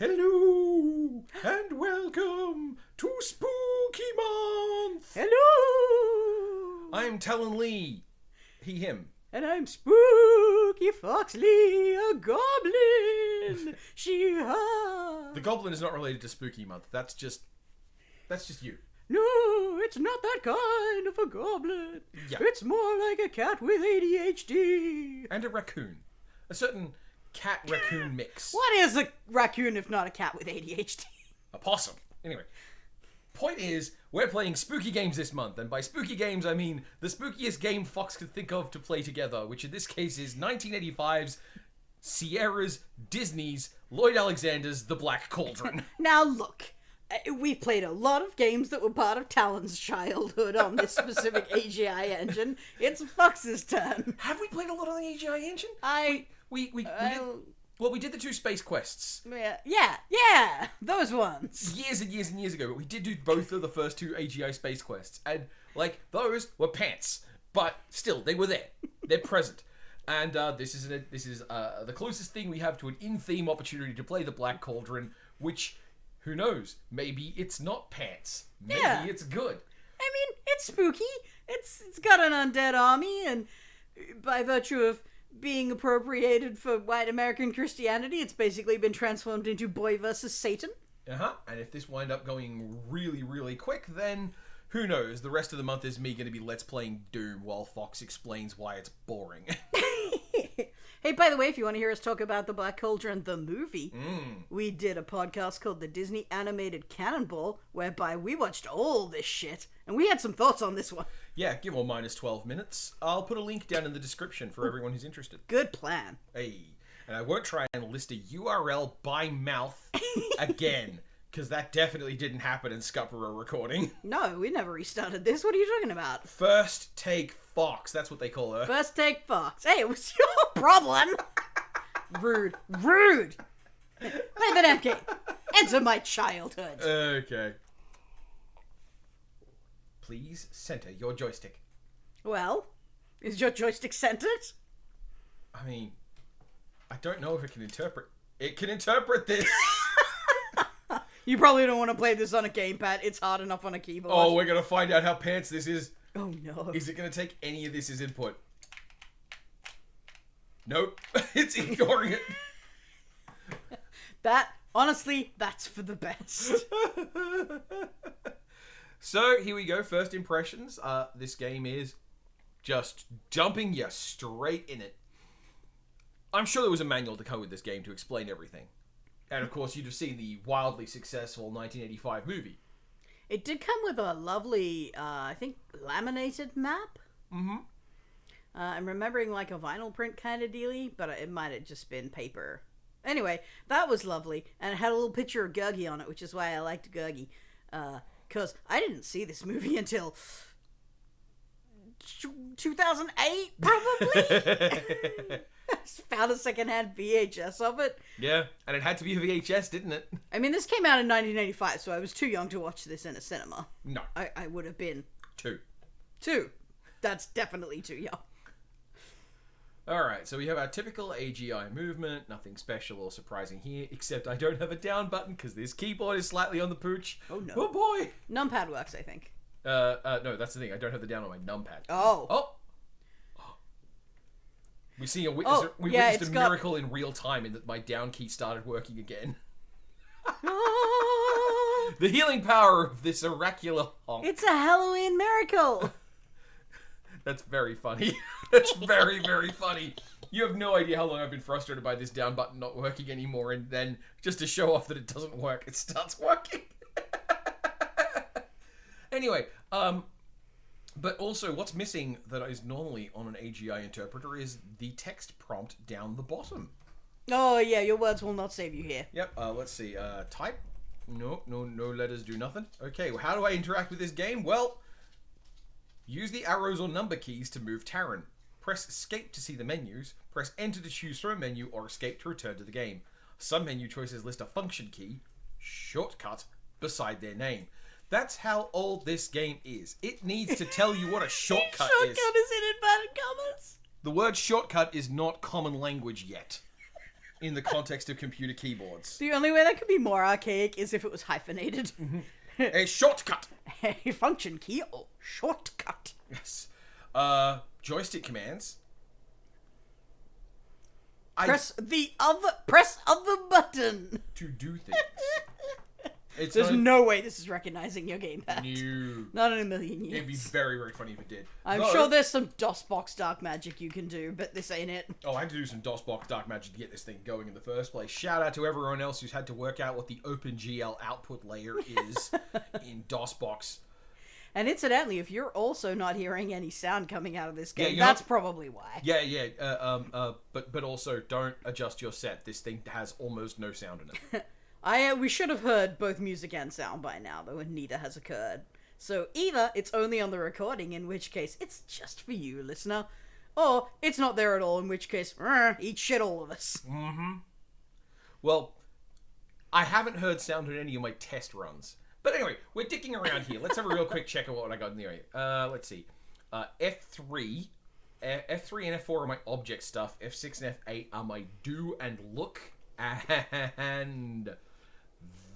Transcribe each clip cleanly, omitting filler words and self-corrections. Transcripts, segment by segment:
Hello and welcome to Spooky Month. Hello! I'm Talen Lee. He, him. And I'm Spooky Foxley, a goblin. She-ha. The goblin is not related to Spooky Month. That's just you. No, it's not that kind of a goblin. Yeah. It's more like a cat with ADHD. And a raccoon. A certain cat-raccoon mix. What is a raccoon if not a cat with ADHD? A possum. Anyway. Point is, we're playing spooky games this month, and by spooky games I mean the spookiest game Fox could think of to play together, which in this case is 1985's Sierra's, Disney's, Lloyd Alexander's The Black Cauldron. Now look, we've played a lot of games that were part of Talen's childhood on this specific AGI engine. It's Fox's turn. Have we played a lot on the AGI engine? We did the two space quests. Yeah, those ones. Years and years and years ago, but we did do both of the first two AGI space quests, and those were pants, but still they were there. They're present, and this is the closest thing we have to an in-theme opportunity to play the Black Cauldron. Which, who knows? Maybe it's not pants. Maybe it's good. I mean, it's spooky. It's got an undead army, and by virtue of being appropriated for white American Christianity, it's basically been transformed into Boy versus Satan. And if this wind up going really, really quick, then who knows? The rest of the month is me going to be Let's Playing Doom while Fox explains why it's boring. Hey, by the way, if you want to hear us talk about the Black Cauldron, the movie, we did a podcast called The Disney Animated Cannonball, whereby we watched all this shit, and we had some thoughts on this one. Yeah, give or minus 12 minutes. I'll put a link down in the description for everyone who's interested. Good plan. Hey, and I won't try and list a URL by mouth again, because that definitely didn't happen in Scupper recording. No, we never restarted this. What are you talking about? First Take Fox, that's what they call her. First Take Fox. Hey, it was your problem. Rude. Play the damn game. Enter my childhood. Okay. Please center your joystick. Well, is your joystick centered? I mean, I don't know if it can interpret. It can interpret this. You probably don't want to play this on a gamepad. It's hard enough on a keyboard. Oh, we're going to find out how pants this is. Oh, no. Is it going to take any of this as input? Nope. It's ignoring it. Honestly, that's for the best. So, here we go. First impressions. This game is just dumping you straight in it. I'm sure there was a manual to come with this game to explain everything. And, of course, you'd have seen the wildly successful 1985 movie. It did come with a lovely, I think, laminated map. Mm-hmm. I'm remembering like a vinyl print kind of dealie, but it might have just been paper. Anyway, that was lovely. And it had a little picture of Gurgi on it, which is why I liked Gurgi. Because I didn't see this movie until 2008, probably. I found a secondhand VHS of it. Yeah, and it had to be a VHS, didn't it? I mean, this came out in 1985, so I was too young to watch this in a cinema. No. I would have been... Two. That's definitely too young. Alright, so we have our typical AGI movement. Nothing special or surprising here, except I don't have a down button because this keyboard is slightly on the pooch. Oh, no. Oh, boy! Numpad works, I think. No, that's the thing. I don't have the down on my numpad. Oh. We witnessed a miracle in real time in that my down key started working again. The healing power of this oracular honk. It's a Halloween miracle. That's very funny. That's very, very funny. You have no idea how long I've been frustrated by this down button not working anymore, and then just to show off that it doesn't work, it starts working. Anyway, but also what's missing that is normally on an AGI interpreter is the text prompt down the bottom. Oh yeah, your words will not save you here. Yep, let's see, type. No letters do nothing. Okay, well, how do I interact with this game? Well, use the arrows or number keys to move Taran. Press escape to see the menus. Press enter to choose from a menu, or escape to return to the game. Some menu choices list a function key, shortcut, beside their name. That's how old this game is. It needs to tell you what a shortcut is. Shortcut is in inverted commas. The word shortcut is not common language yet. in the context of computer keyboards. The only way that could be more archaic is if it was hyphenated. A shortcut. A function key. Oh, shortcut. Yes. Joystick commands. Press other button To do things. There's no way this is recognizing your gamepad. No. Not in a million years. It'd be very, very funny if it did. I'm sure there's some DOSBox dark magic you can do, but this ain't it. Oh, I had to do some DOSBox dark magic to get this thing going in the first place. Shout out to everyone else who's had to work out what the OpenGL output layer is in DOSBox. And incidentally, if you're also not hearing any sound coming out of this game, Yeah, that's probably why. Yeah. But also don't adjust your set. This thing has almost no sound in it. We should have heard both music and sound by now, though, and neither has occurred. So either it's only on the recording, in which case it's just for you, listener, or it's not there at all, in which case, eat shit, all of us. Mm-hmm. Well, I haven't heard sound in any of my test runs. But anyway, we're dicking around here. Let's have a real quick check of what I got anyway. Let's see. F3 and F4 are my object stuff. F6 and F8 are my do and look. And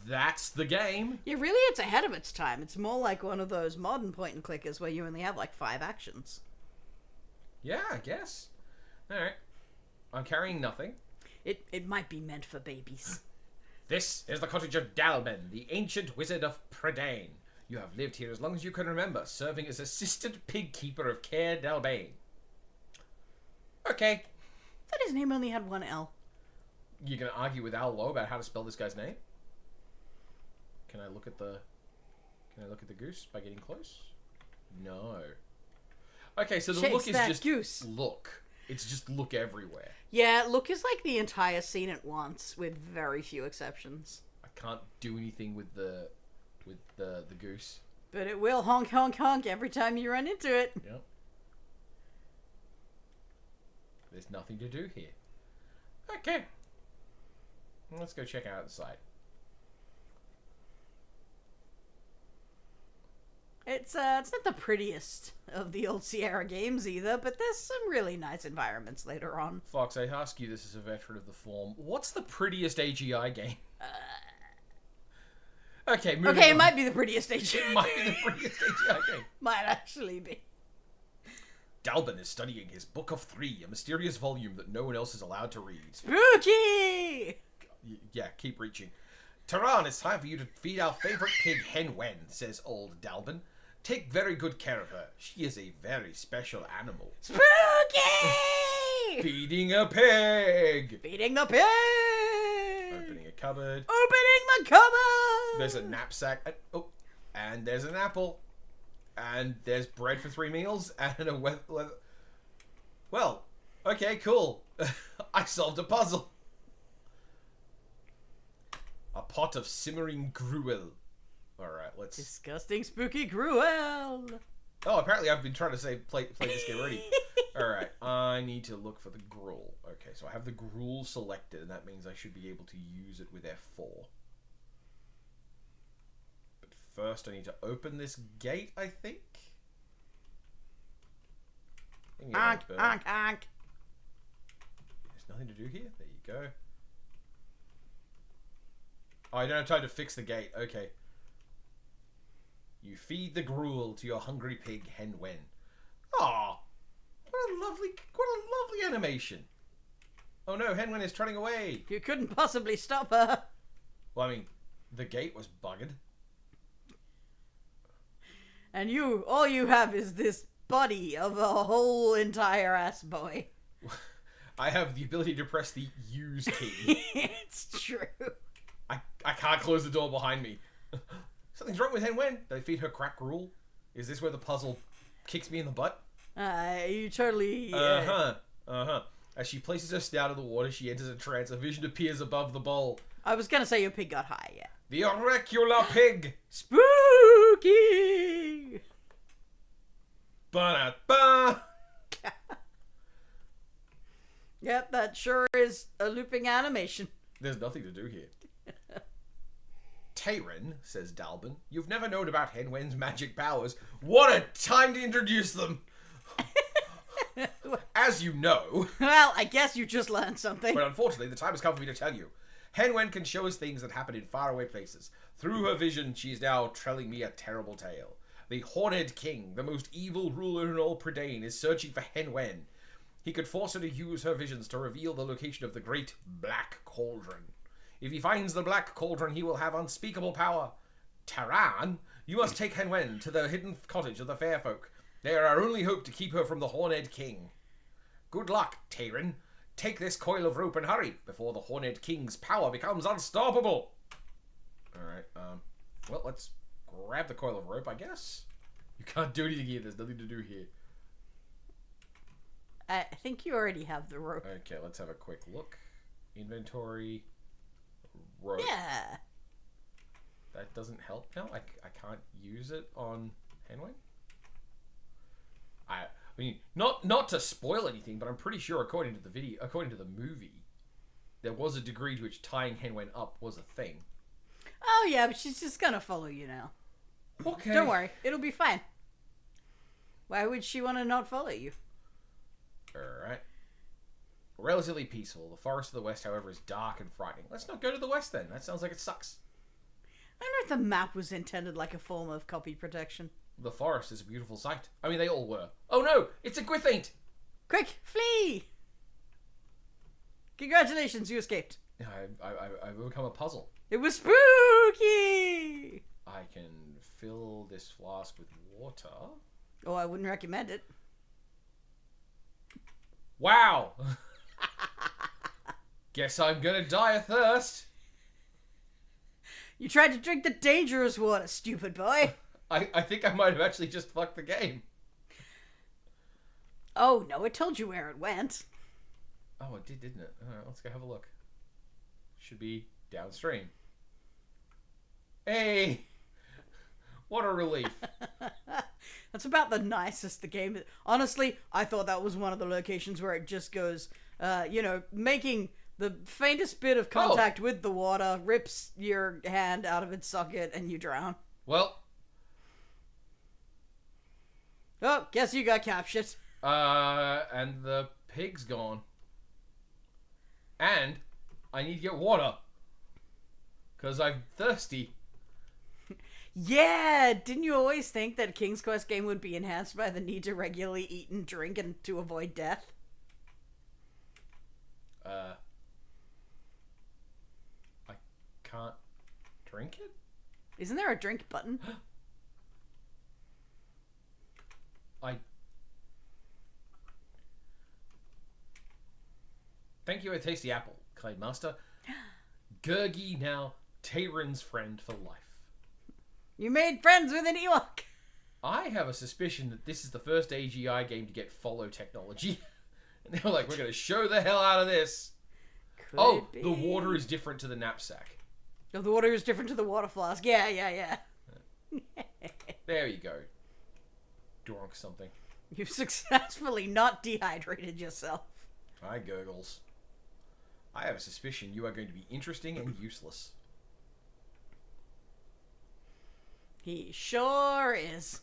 that's the game. Yeah, really, it's ahead of its time. It's more like one of those modern point-and-clickers where you only have, like, 5 actions. Yeah, I guess. Alright. I'm carrying nothing. It might be meant for babies. This is the cottage of Dalben, the ancient wizard of Predane. You have lived here as long as you can remember, serving as assistant pig keeper of Caer Dalbane. Okay. I thought his name only had one L. You're going to argue with Al Lowe about how to spell this guy's name? Can I look at the goose by getting close? No. Okay, so the Chase look is that just goose. look. It's just look everywhere. Yeah, look is like the entire scene at once, with very few exceptions. I can't do anything with the goose. But it will honk, honk, honk every time you run into it. Yep. There's nothing to do here. Okay. Let's go check out the site. It's not the prettiest of the old Sierra games either, but there's some really nice environments later on. Fox, I ask you this as a veteran of the form. What's the prettiest AGI game? Okay, moving Okay, on. it might be the prettiest AGI. It might be the prettiest AGI game. Might actually be. Dalben is studying his Book of Three, a mysterious volume that no one else is allowed to read. Spooky! Yeah, keep reaching. Taran, it's time for you to feed our favorite pig, Hen Wen, says old Dalben. Take very good care of her. She is a very special animal. Spooky! Feeding a pig! Feeding the pig! Opening a cupboard. Opening the cupboard! There's a knapsack. And there's an apple. And there's bread for 3 meals. And a well, okay, cool. I solved a puzzle. A pot of simmering gruel. Alright, let's... Disgusting, spooky gruel. Oh, apparently I've been trying to play this game already. Alright, I need to look for the gruel. Okay, so I have the gruel selected, and that means I should be able to use it with F4. But first I need to open this gate, I think? Honk, honk, honk. There's nothing to do here? There you go. Oh, I don't have time to fix the gate. Okay. You feed the gruel to your hungry pig, Hen Wen. Aw, what a lovely animation. Oh no, Hen Wen is running away. You couldn't possibly stop her. Well, I mean, the gate was buggered. And all you have is this body of a whole entire ass boy. I have the ability to press the use key. It's true. I can't close the door behind me. Something's wrong with Hen Wen. Did I feed her crack gruel? Is this where the puzzle kicks me in the butt? You totally... As she places her snout in the water, she enters a trance. A vision appears above the bowl. I was gonna say your pig got high, yeah. The oracular pig! Spooky! Ba-da-ba! Yep, that sure is a looping animation. There's nothing to do here. Talen, says Dalben, you've never known about Hen Wen's magic powers. What a time to introduce them! As you know, Well, I guess you just learned something. but unfortunately, the time has come for me to tell you. Hen Wen can show us things that happen in faraway places. Through her vision, she is now telling me a terrible tale. The Horned King, the most evil ruler in all Prydain, is searching for Hen Wen. He could force her to use her visions to reveal the location of the great Black Cauldron. If he finds the Black Cauldron, he will have unspeakable power. Taran, you must take Hen Wen to the hidden cottage of the fair folk. They are our only hope to keep her from the Horned King. Good luck, Talen. Take this coil of rope and hurry, before the Horned King's power becomes unstoppable. Alright, well, let's grab the coil of rope, I guess. You can't do anything here, there's nothing to do here. I think you already have the rope. Okay, let's have a quick look. Inventory. Rope. Yeah. That doesn't help now? I can't use it on Hen Wen? I mean, not to spoil anything, but I'm pretty sure according to the movie, there was a degree to which tying Hen Wen up was a thing. Oh, yeah, but she's just gonna follow you now. Okay. Don't worry, it'll be fine. Why would she want to not follow you? Alright. Relatively peaceful. The forest of the west, however, is dark and frightening. Let's not go to the west then. That sounds like it sucks. I wonder if the map was intended like a form of copy protection. The forest is a beautiful sight. I mean, they all were. Oh no! It's a Gwithaint! Quick, flee! Congratulations, you escaped. I've overcome a puzzle. It was spooky! I can fill this flask with water. Oh, I wouldn't recommend it. Wow! Guess I'm gonna die of thirst. You tried to drink the dangerous water, stupid boy. I think I might have actually just fucked the game. Oh, no, it told you where it went. Oh, it did, didn't it? Alright, let's go have a look. Should be downstream. Hey! What a relief. That's about the nicest the game is. Honestly, I thought that was one of the locations where it just goes, making the faintest bit of contact with the water, rips your hand out of its socket, and you drown. Well. Oh, guess you got captured. And the pig's gone. And I need to get water. Because I'm thirsty. Yeah, didn't you always think that a King's Quest game would be enhanced by the need to regularly eat and drink and to avoid death? I can't drink it? Isn't there a drink button? Thank you, a tasty apple, Clay Master. Gurgi now Taren's friend for life. You made friends with an Ewok! I have a suspicion that this is the first AGI game to get follow technology. And they're like, we're going to show the hell out of this. Could be. The water is different to the knapsack. Oh, the water is different to the water flask. Yeah. There you go. Drunk something. You've successfully not dehydrated yourself. Hi, gurgles. I have a suspicion you are going to be interesting and useless. He sure is.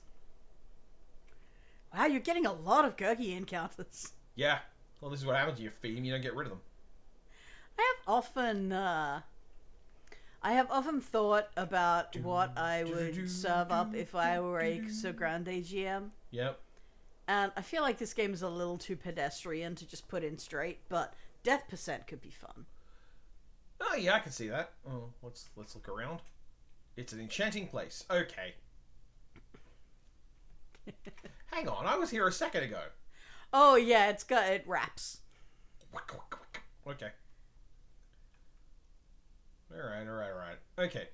Wow, you're getting a lot of Gurgi encounters. Yeah. Well, this is what happens to your theme. You don't get rid of them. I have often thought about what I would serve up if I were a So Grande GM. Yep. And I feel like this game is a little too pedestrian to just put in straight, but death percent could be fun. Oh, yeah, I can see that. Oh, let's look around. It's an enchanting place. Okay. Hang on, I was here a second ago. Oh yeah, it wraps. Okay. Alright. Okay.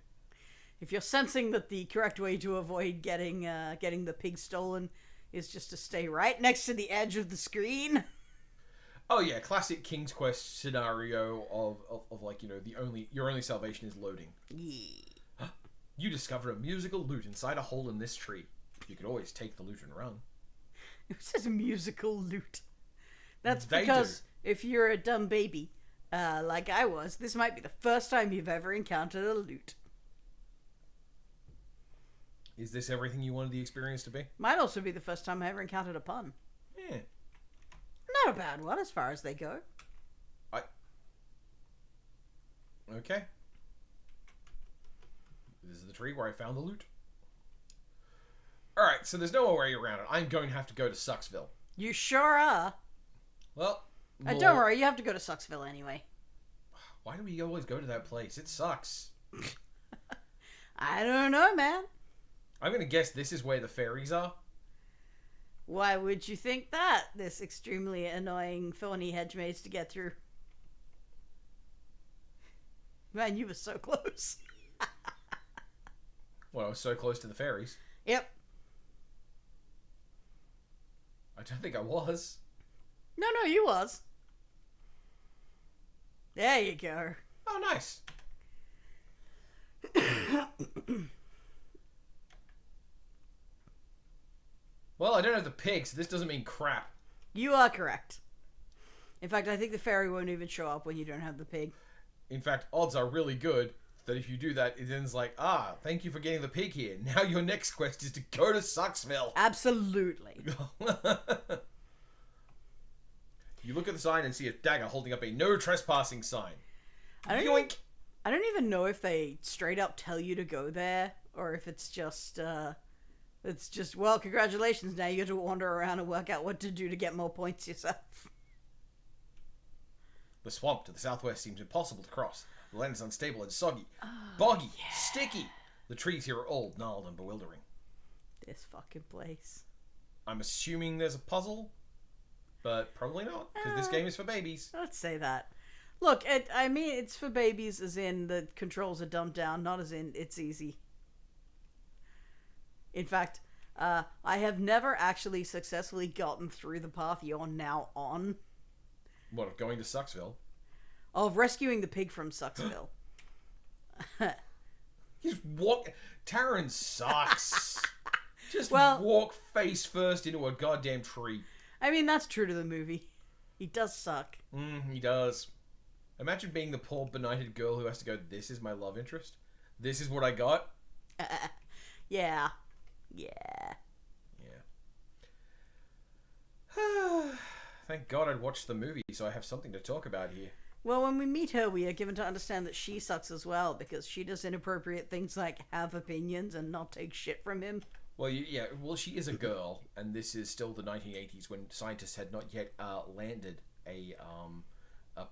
If you're sensing that the correct way to avoid getting the pig stolen is just to stay right next to the edge of the screen. Oh yeah, classic King's Quest scenario of like, your only salvation is loading. Yeah. You discover a musical lute inside a hole in this tree. You could always take the lute and run. It says musical lute. That's They because if you're a dumb baby, like I was, this might be the first time you've ever encountered a lute. Is this everything you wanted the experience to be? Might also be the first time I ever encountered a pun. Yeah. Not a bad one as far as they go. Okay. This is the tree where I found the loot. Alright, so there's no way around it. I'm going to have to go to Sucksville. You sure are. Well, Don't worry, you have to go to Sucksville anyway. Why do we always go to that place? It sucks. I don't know, man. I'm going to guess this is where the fairies are. Why would you think that? This extremely annoying thorny hedge maze to get through. Man, you were so close. Well, I was so close to the fairies. Yep. I don't think I was. No, you was. There you go. Oh, nice. Well, I don't have the pig, so this doesn't mean crap. You are correct. In fact, I think the fairy won't even show up when you don't have the pig. In fact, odds are really good that if you do that, it ends like, thank you for getting the pig here. Now your next quest is to go to Sucksville. Absolutely. You look at the sign and see a dagger holding up a no trespassing sign. I don't even know if they straight up tell you to go there, or if it's just, well, congratulations, now you get to wander around and work out what to do to get more points yourself. The swamp to the southwest seems impossible to cross. The land is unstable and soggy, boggy, sticky. The trees here are old, gnarled, and bewildering. This fucking place. I'm assuming there's a puzzle, but probably not, because this game is for babies. Let's say that. Look, it's for babies as in the controls are dumbed down, not as in it's easy. In fact, I have never actually successfully gotten through the path you're now on. What, of going to Sucksville? Of rescuing the pig from Sucksville. He's walk. Talen sucks. Just walk face first into a goddamn tree. I mean, that's true to the movie. He does suck. He does. Imagine being the poor benighted girl who has to go, this is my love interest. This is what I got. Yeah. Thank God I'd watched the movie, so I have something to talk about here. Well, when we meet her, we are given to understand that she sucks as well, because she does inappropriate things like have opinions and not take shit from him. Well, well, she is a girl, and this is still the 1980s when scientists had not yet landed a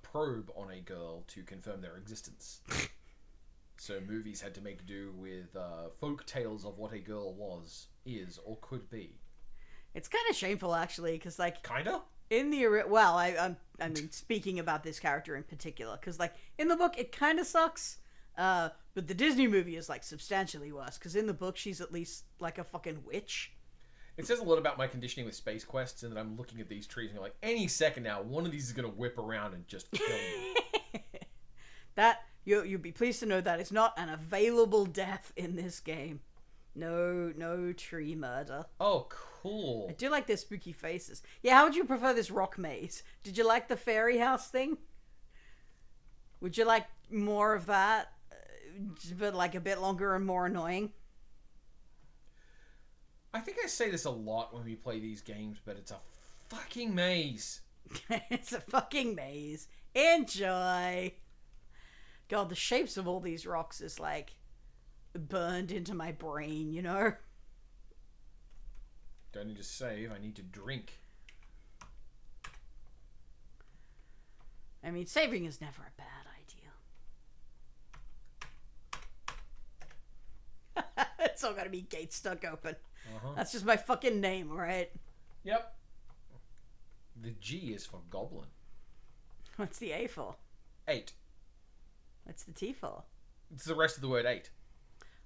probe on a girl to confirm their existence. So movies had to make do with folk tales of what a girl was, is, or could be. It's kind of shameful, actually, because, like... Kinda? In the... Well, I mean, speaking about this character in particular, because, like, in the book, it kind of sucks, but the Disney movie is, like, substantially worse, because in the book, she's at least, like, a fucking witch. It says a lot about my conditioning with space quests, and that I'm looking at these trees and you're like, any second now, one of these is going to whip around and just kill you. That, you'd be pleased to know that is not an available death in this game. No tree murder. Oh, cool. I do like their spooky faces. Yeah, how would you prefer this rock maze? Did you like the fairy house thing? Would you like more of that, but like a bit longer and more annoying? I think I say this a lot when we play these games, but it's a fucking maze. It's a fucking maze. Enjoy. God, the shapes of all these rocks is like burned into my brain, you know? Don't need to save, I need to drink. I mean, saving is never a bad idea. It's all gotta be gate stuck open. That's just my fucking name, right? Yep. The G is for goblin. What's the A for? 8. What's the T for? It's the rest of the word 8.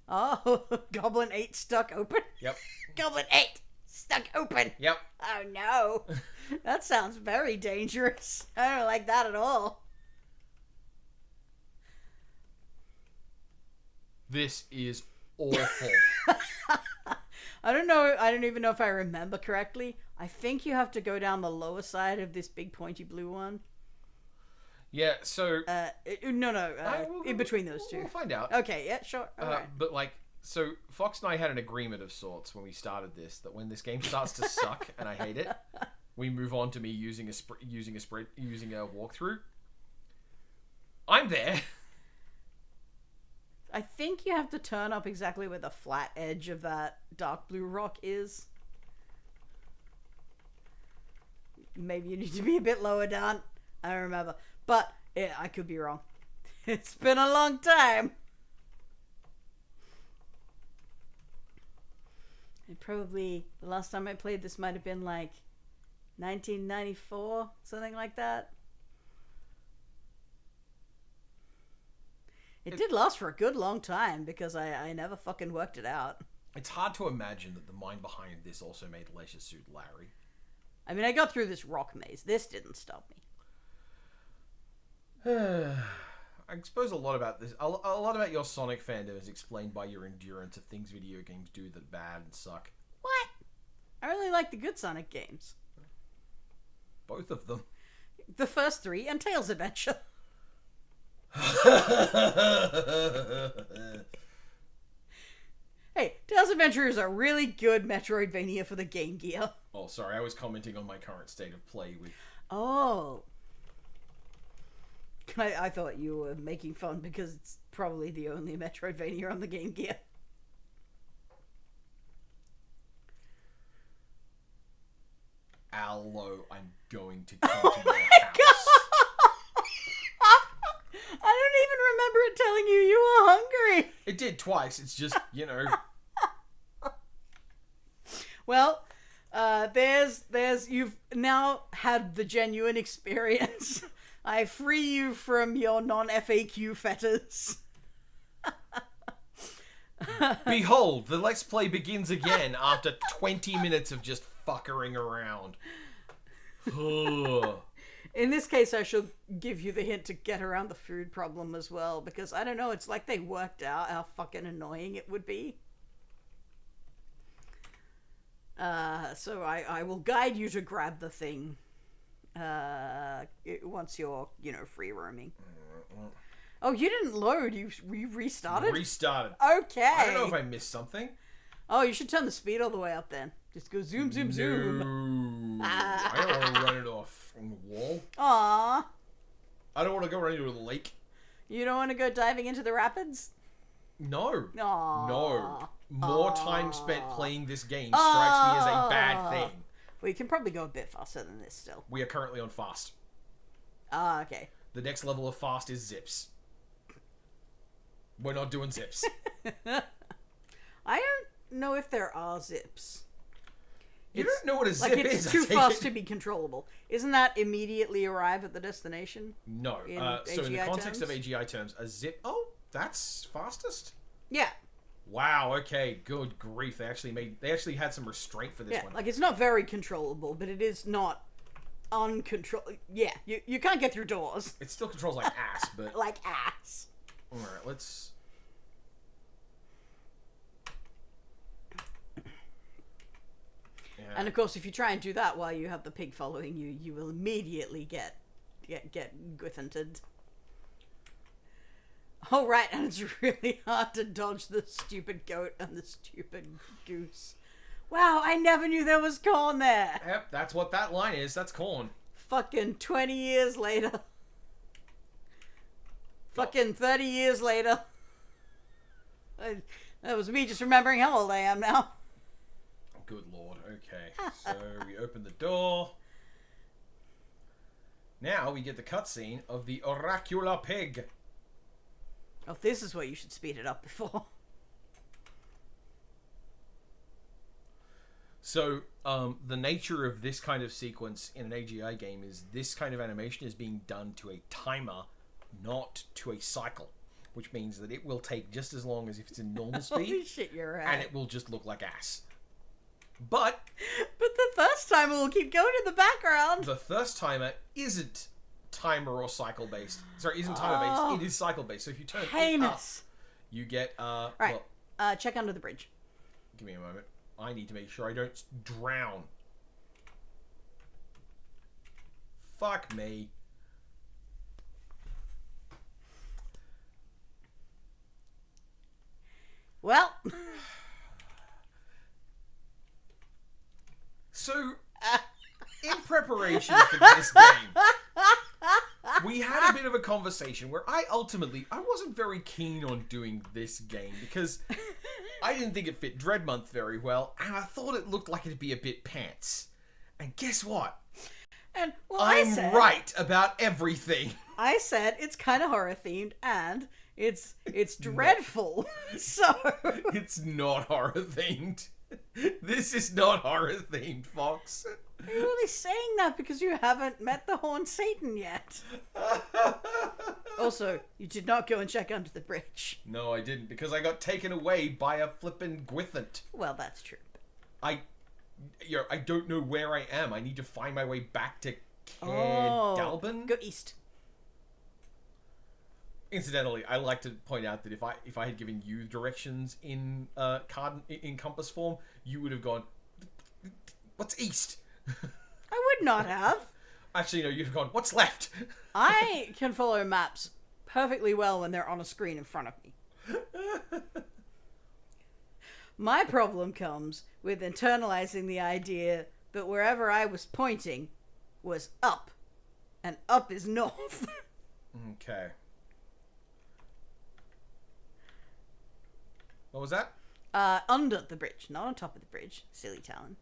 Oh, Goblin 8 stuck open? Yep. Goblin 8 stuck open. Yep. Oh no. That sounds very dangerous. I don't like that at all. This is awful. I don't know. I don't even know if I remember correctly. I think you have to go down the lower side of this big pointy blue one. Yeah, so... in between those two. We'll find out. Okay, yeah, sure. Okay. But, like, so Fox and I had an agreement of sorts when we started this, that when this game starts to suck, and I hate it, we move on to me using a walkthrough. I'm there. I think you have to turn up exactly where the flat edge of that dark blue rock is. Maybe you need to be a bit lower down. I don't remember. But, yeah, I could be wrong. It's been a long time. And probably, the last time I played this might have been like 1994, something like that. It did last for a good long time because I never fucking worked it out. It's hard to imagine that the mind behind this also made Leisure Suit Larry. I mean, I got through this rock maze. This didn't stop me. I suppose a lot about your Sonic fandom is explained by your endurance of things video games do that are bad and suck. What? I really like the good Sonic games. Both of them. The first three and Tails Adventure. Hey, Tails Adventure is a really good Metroidvania for the Game Gear. Oh, sorry, I was commenting on my current state of play with... Oh. I thought you were making fun because it's probably the only Metroidvania on the Game Gear. Allo, I'm going to come to your house. I don't even remember it telling you you were hungry. It did twice. It's just, you know. Well, you've now had the genuine experience. I free you from your non-FAQ fetters. Behold, the Let's Play begins again after 20 minutes of just fuckering around. In this case, I shall give you the hint to get around the food problem as well, because I don't know, it's like they worked out how fucking annoying it would be. So I will guide you to grab the thing once you're, free roaming. Oh, you didn't load. You restarted? Restarted. Okay. I don't know if I missed something. Oh, you should turn the speed all the way up then. Just go zoom, zoom, zoom. I don't want to run it off on the wall. Aww. I don't want to go right into a lake. You don't want to go diving into the rapids? No. Aww. No. More time spent playing this game strikes me as a bad thing. Well, you can probably go a bit faster than this still. We are currently on fast. Ah, okay. The next level of fast is zips. We're not doing zips. I don't know if there are zips. You don't know what a zip is. It's too fast to be controllable. Isn't that immediately arrive at the destination? No. So in the context of AGI terms, a zip... Oh, that's fastest? Yeah. Wow, okay. Good grief. They actually had some restraint for this one. Like, it's not very controllable, but it is not uncontrollable. Yeah, you can't get through doors. It still controls like ass, but... Like ass. Alright, let's... And of course, if you try and do that while you have the pig following you, you will immediately get gwithented. Oh, right, and it's really hard to dodge the stupid goat and the stupid goose. Wow, I never knew there was corn there. Yep, that's what that line is. That's corn. Fucking 20 years later. Fucking 30 years later. That was me just remembering how old I am now. Good lord. Okay, so we open the door. Now we get the cutscene of the oracular pig. Oh, this is where you should speed it up before. So, the nature of this kind of sequence in an AGI game is this kind of animation is being done to a timer, not to a cycle. Which means that it will take just as long as if it's in normal speed. Holy shit, you're right. And it will just look like ass. But the first timer will keep going in the background. The first timer isn't timer or cycle based. Sorry, isn't timer based. It is cycle based. So if you turn it up, you get right. Check under the bridge. Give me a moment. I need to make sure I don't drown. Fuck me. Well. So, in preparation for this game, we had a bit of a conversation where I wasn't very keen on doing this game because I didn't think it fit Dread Month very well, and I thought it looked like it'd be a bit pants. And guess what? And I'm right about everything. I said it's kind of horror themed and it's dreadful. So it's not horror themed. This is not horror themed, Fox. Are you really saying that because you haven't met the Horned Satan yet? Also, you did not go and check under the bridge. No, I didn't, because I got taken away by a flippin' Gwithant. Well, that's true. I don't know where I am. I need to find my way back to Dalbin. Go east. Incidentally, I like to point out that if I had given you directions in compass form, you would have gone, "What's east?" I would not have. Actually, no, you'd have gone, "What's left?" I can follow maps perfectly well when they're on a screen in front of me. My problem comes with internalizing the idea that wherever I was pointing was up, and up is north. Okay. What was that? Under the bridge, not on top of the bridge. Silly Talen.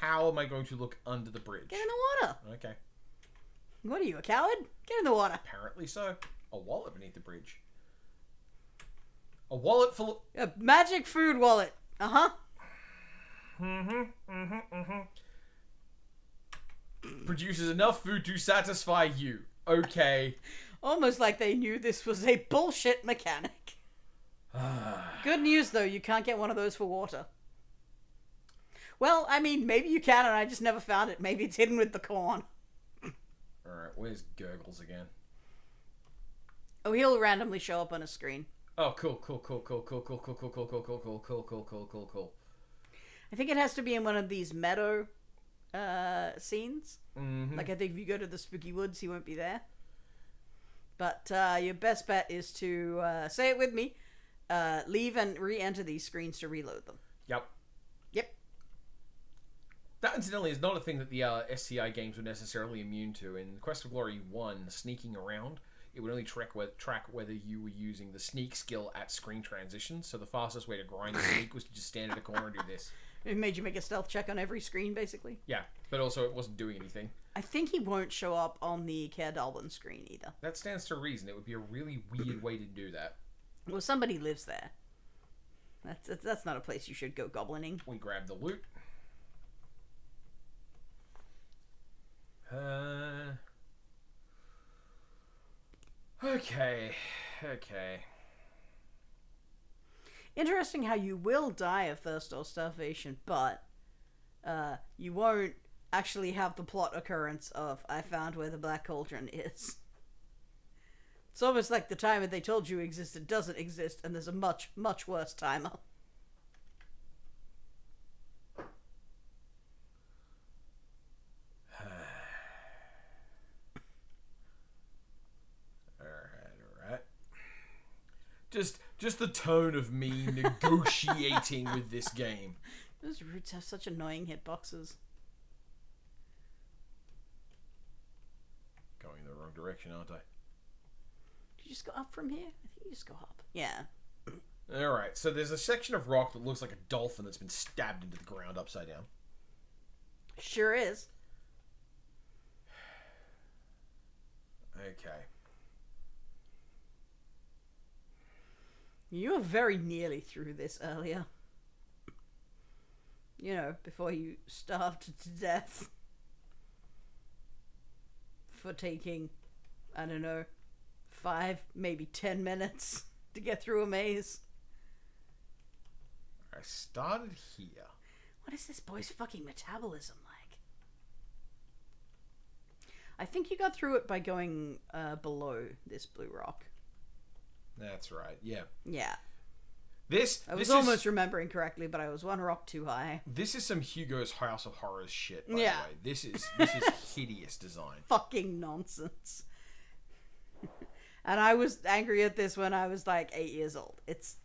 How am I going to look under the bridge? Get in the water. Okay. What are you, a coward? Get in the water. Apparently so. A wallet beneath the bridge. A wallet full of... A magic food wallet. Uh-huh. Produces enough food to satisfy you. Okay. Almost like they knew this was a bullshit mechanic. Good news, though, you can't get one of those for water. Well, I mean, maybe you can, and I just never found it. Maybe it's hidden with the corn. Alright, where's Gurgles again? Oh, he'll randomly show up on a screen. Oh, cool. I think it has to be in one of these meadow scenes. Mm-hmm. Like, I think if you go to the spooky woods, he won't be there. But your best bet is to, say it with me, leave and re-enter these screens to reload them. Yep. That, incidentally, is not a thing that the SCI games were necessarily immune to. In Quest of Glory 1, sneaking around, it would only track whether you were using the sneak skill at screen transitions. So the fastest way to grind a sneak was to just stand in a corner and do this. It made you make a stealth check on every screen, basically. Yeah, but also it wasn't doing anything. I think he won't show up on the Caer Dallben screen either. That stands to reason. It would be a really weird way to do that. Well, somebody lives there. That's not a place you should go goblining. We grab the loot. Okay. Interesting how you will die of thirst or starvation, but you won't actually have the plot occurrence of I found where the Black Cauldron is. It's almost like the timer they told you existed doesn't exist, and there's a much, much worse timer. Alright. Just the tone of me negotiating with this game. Those roots have such annoying hitboxes. Going in the wrong direction, aren't I? Did you just go up from here? I think you just go up. Yeah. Alright, so there's a section of rock that looks like a dolphin that's been stabbed into the ground upside down. Sure is. Okay. You were very nearly through this earlier. You know, before you starved to death. For taking, I don't know, 5, maybe 10 minutes to get through a maze. I started here. What is this boy's fucking metabolism like? I think you got through it by going below this blue rock. That's right, yeah. Yeah. I was almost remembering correctly, but I was one rock too high. This is some Hugo's House of Horrors shit, by the way. This is hideous design. Fucking nonsense. And I was angry at this when I was like 8 years old. It's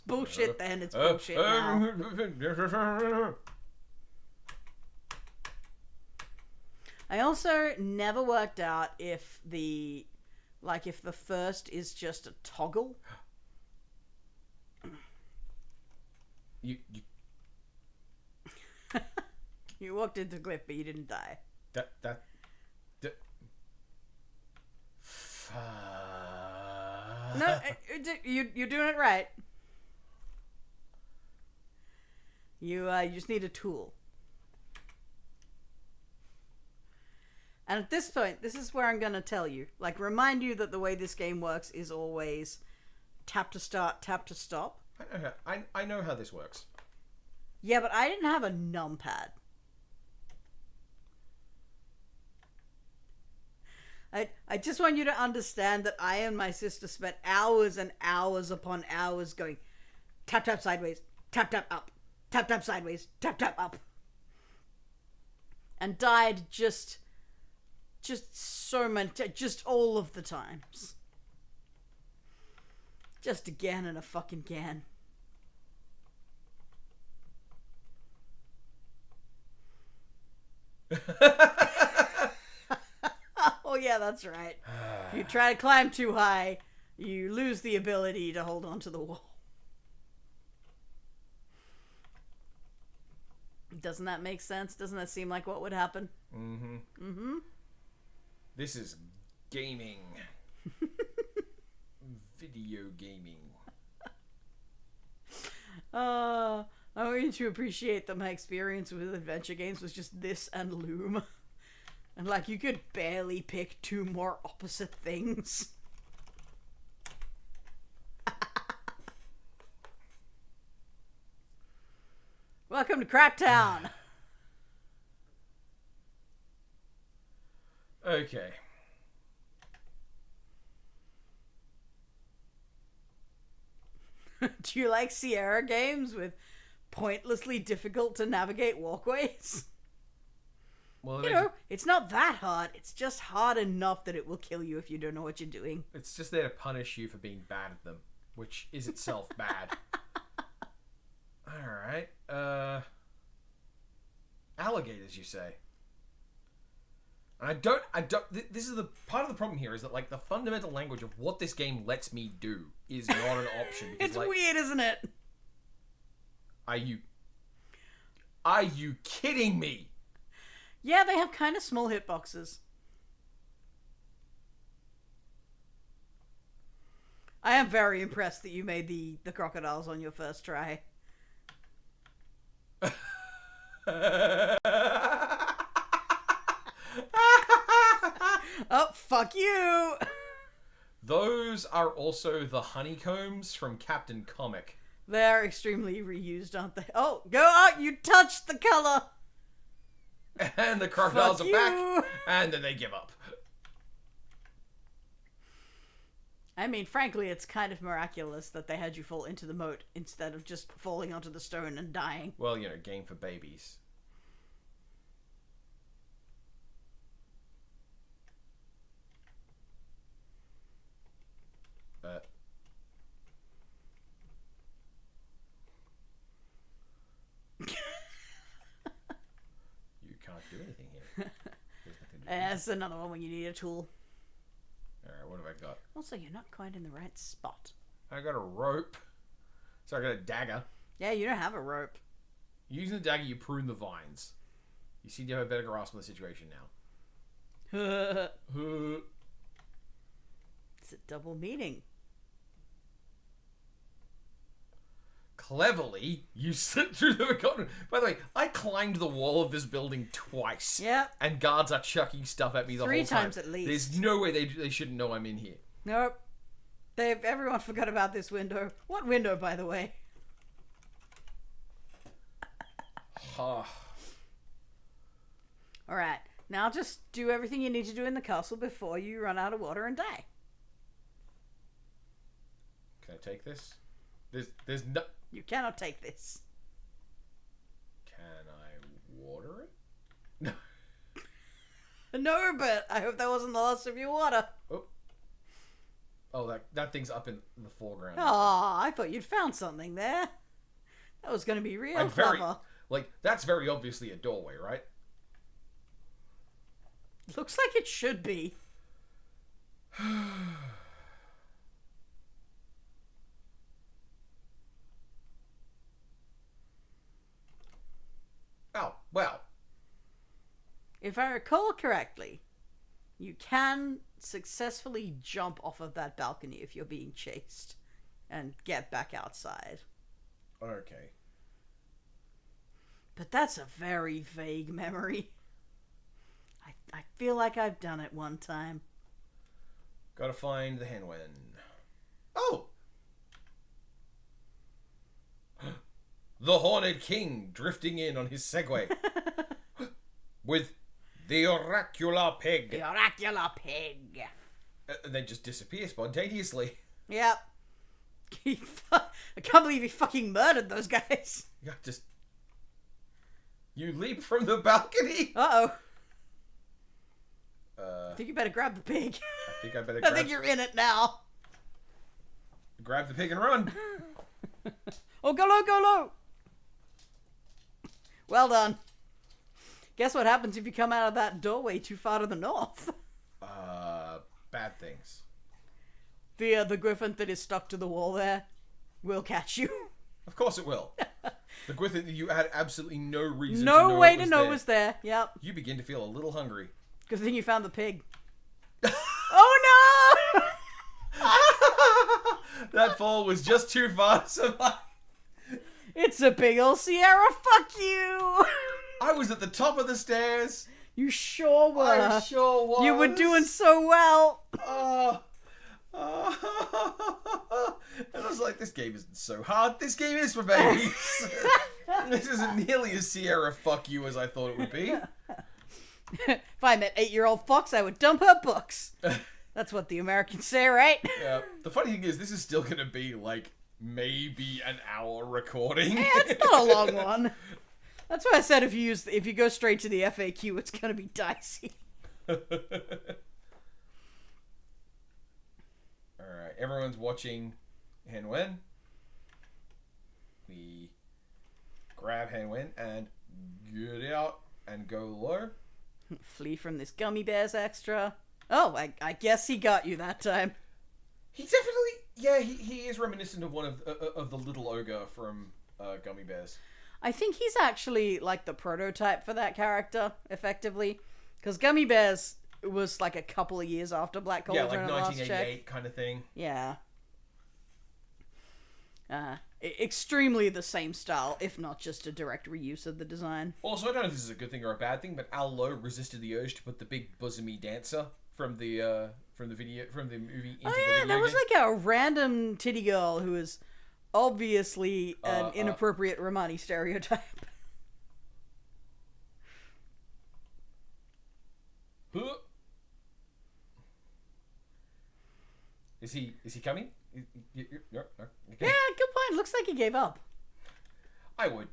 bullshit then, it's bullshit now. I also never worked out if the first is just a toggle. You You walked into the cliff, but you didn't die. that No, you're doing it right. You just need a tool. And at this point, this is where I'm going to tell you. Like, remind you that the way this game works is always tap to start, tap to stop. I know how this works. Yeah, but I didn't have a numpad. I just want you to understand that I and my sister spent hours and hours upon hours going tap, tap, sideways, tap, tap, up, tap, tap, sideways, tap, tap, up. And died just so many, just all of the times. Just again and a fucking again. Oh yeah, that's right. If you try to climb too high, you lose the ability to hold onto the wall. Doesn't that make sense? Doesn't that seem like what would happen? Mm-hmm. Mm-hmm. This is gaming. Video gaming. I want you to appreciate that my experience with adventure games was just this and Loom. And like, you could barely pick two more opposite things. Welcome to Cracktown! Okay. Do you like Sierra games with pointlessly difficult to navigate walkways? Well, You know, it's not that hard. It's just hard enough that it will kill you if you don't know what you're doing. it's just there to punish you for being bad at them, which is itself bad. All right. Alligators, you say? And I don't. This is the part of the problem here is that like the fundamental language of what this game lets me do is not an option. Because, It's like, weird, isn't it? Are you kidding me? Yeah, they have kind of small hitboxes. I am very impressed that you made the crocodiles on your first try. Oh, fuck you! Those are also the honeycombs from Captain Comic. They're extremely reused, aren't they? Oh, go out! You touched the color! And the crocodiles Fuck are you. back, and then they give up. I mean, frankly, it's kind of miraculous that they had you fall into the moat instead of just falling onto the stone and dying. Well, you know, game for babies. You can't do anything here. There's nothing to do. That's another one when you need a tool. Alright, what have I got? Also, you're not quite in the right spot. I got a rope. So I got a dagger. Yeah, you don't have a rope. Using the dagger, you prune the vines. You seem to have a better grasp on the situation now. It's a double meaning. Cleverly, you slipped through the cauldron. By the way, I climbed the wall of this building twice. Yep. And guards are chucking stuff at me the whole time. 3 times at least. There's no way they shouldn't know I'm in here. Nope. Everyone forgot about this window. What window, by the way? Alright, now just do everything you need to do in the castle before you run out of water and die. Can I take this? There's no... You cannot take this. Can I water it? No. No, but I hope that wasn't the loss of your water. Oh, that thing's up in the foreground. Aw, I thought you'd found something there. That was going to be real clever. Like, that's very obviously a doorway, right? Looks like it should be. Oh, well. If I recall correctly, you can successfully jump off of that balcony if you're being chased and get back outside. Okay. But that's a very vague memory. I feel like I've done it one time. Gotta find the Hen Wen. Oh! The Horned King drifting in on his Segway. With the oracular pig. The oracular pig. And they just disappear spontaneously. Yep. I can't believe he fucking murdered those guys. Yeah, just... You leap from the balcony? Uh-oh. I think you better grab the pig. I think I better I think you're in it now. grab the pig and run. Oh, go low, go low. Well done. Guess what happens if you come out of that doorway too far to the north? Bad things. The griffin that is stuck to the wall there will catch you. Of course it will. The griffin that you had absolutely no reason to No know way it to was know there. it was there. Yep. You begin to feel a little hungry. Good thing you found the pig. Oh no! That fall was just too far to survive. It's a big ol' Sierra, fuck you! I was at the top of the stairs. You sure were. I sure was. You were doing so well. And I was like, this game isn't so hard. This game is for babies. This isn't nearly as Sierra fuck you as I thought it would be. If I met 8-year-old Fox, I would dump her books. That's what the Americans say, right? Yeah. The funny thing is, this is still going to be like maybe an hour recording. Yeah, it's not a long one. That's why I said if you go straight to the FAQ, it's going to be dicey. Alright, everyone's watching Hen Wen. We grab Hen Wen and get out and go low. Flee from this gummy bears extra. Oh, I guess he got you that time. He definitely, yeah, he is reminiscent of one of the little ogre from Gummy Bears. I think he's actually like the prototype for that character, effectively. Because Gummy Bears was like a couple of years after Black Cauldron. Yeah, like at last check. 1988 kind of thing. Yeah. Extremely the same style, if not just a direct reuse of the design. Also, I don't know if this is a good thing or a bad thing, but Al Lowe resisted the urge to put the big bosomy dancer from the movie into the video That was game. like a random titty girl who is obviously an inappropriate Romani stereotype. Is he coming? No, okay. Yeah, good point. Looks like he gave up. I would.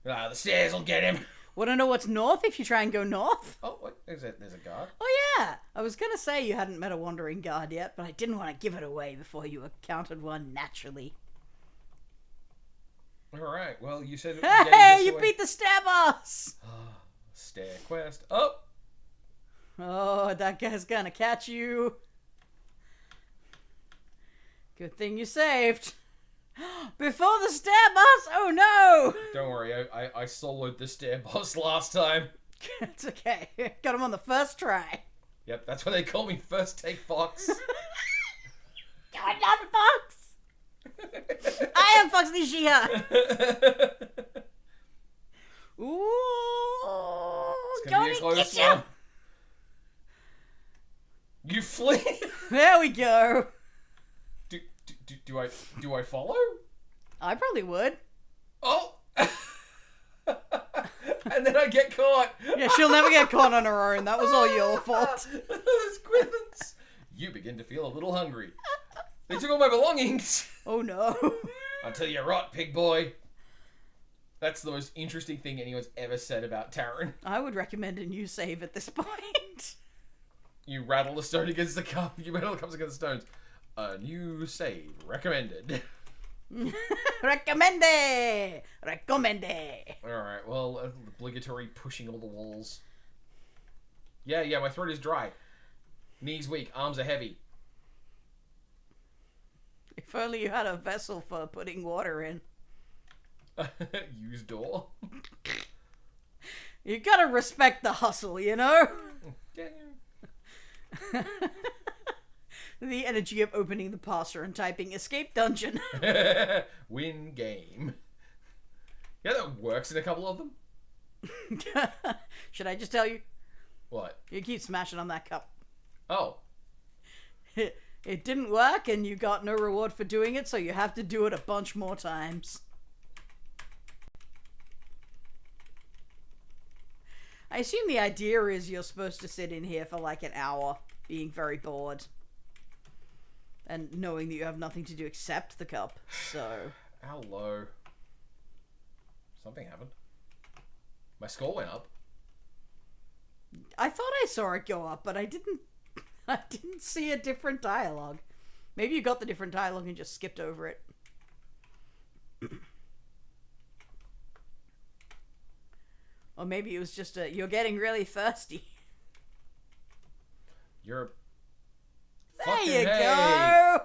The stairs will get him. Want to know what's north if you try and go north? Oh, what? There's a guard. Oh, yeah. I was going to say you hadn't met a wandering guard yet, but I didn't want to give it away before you encountered one naturally. Alright, well, you said it was Hey, you beat the stab boss! Stair quest. Oh! Oh, that guy's gonna catch you. Good thing you saved. Before the stab boss? Oh no! Don't worry, I soloed the stair boss last time. It's okay. Got him on the first try. Yep, that's why they call me First Take Fox. I'm not Fox! I am Fox Nishia! Ooh! It's gonna be a close one. You flee? There we go. Do I follow? I probably would. Oh! And then I get caught. Yeah, she'll never get caught on her own. That was all your fault. Those griffins. You begin to feel a little hungry. They took all my belongings. Oh no. Until you rot, pig boy. That's the most interesting thing anyone's ever said about Talen. I would recommend a new save at this point. You rattle the stone against the cup. You rattle the cups against the stones. A new save recommended. Recommende! Recommende! Alright, well, obligatory pushing all the walls. Yeah, my throat is dry. Knees weak, arms are heavy. If only you had a vessel for putting water in. Use door. You gotta respect the hustle, you know? The energy of opening the parser and typing escape dungeon. Win game. Yeah, that works in a couple of them. Should I just tell you? What? You keep smashing on that cup. Oh. It didn't work and you got no reward for doing it, so you have to do it a bunch more times. I assume the idea is you're supposed to sit in here for like an hour, being very bored. And knowing that you have nothing to do except the cup, so... How low? Something happened. My score went up. I thought I saw it go up, but I didn't see a different dialogue. Maybe you got the different dialogue and just skipped over it. Or maybe it was just you're getting really thirsty. You're a There you go!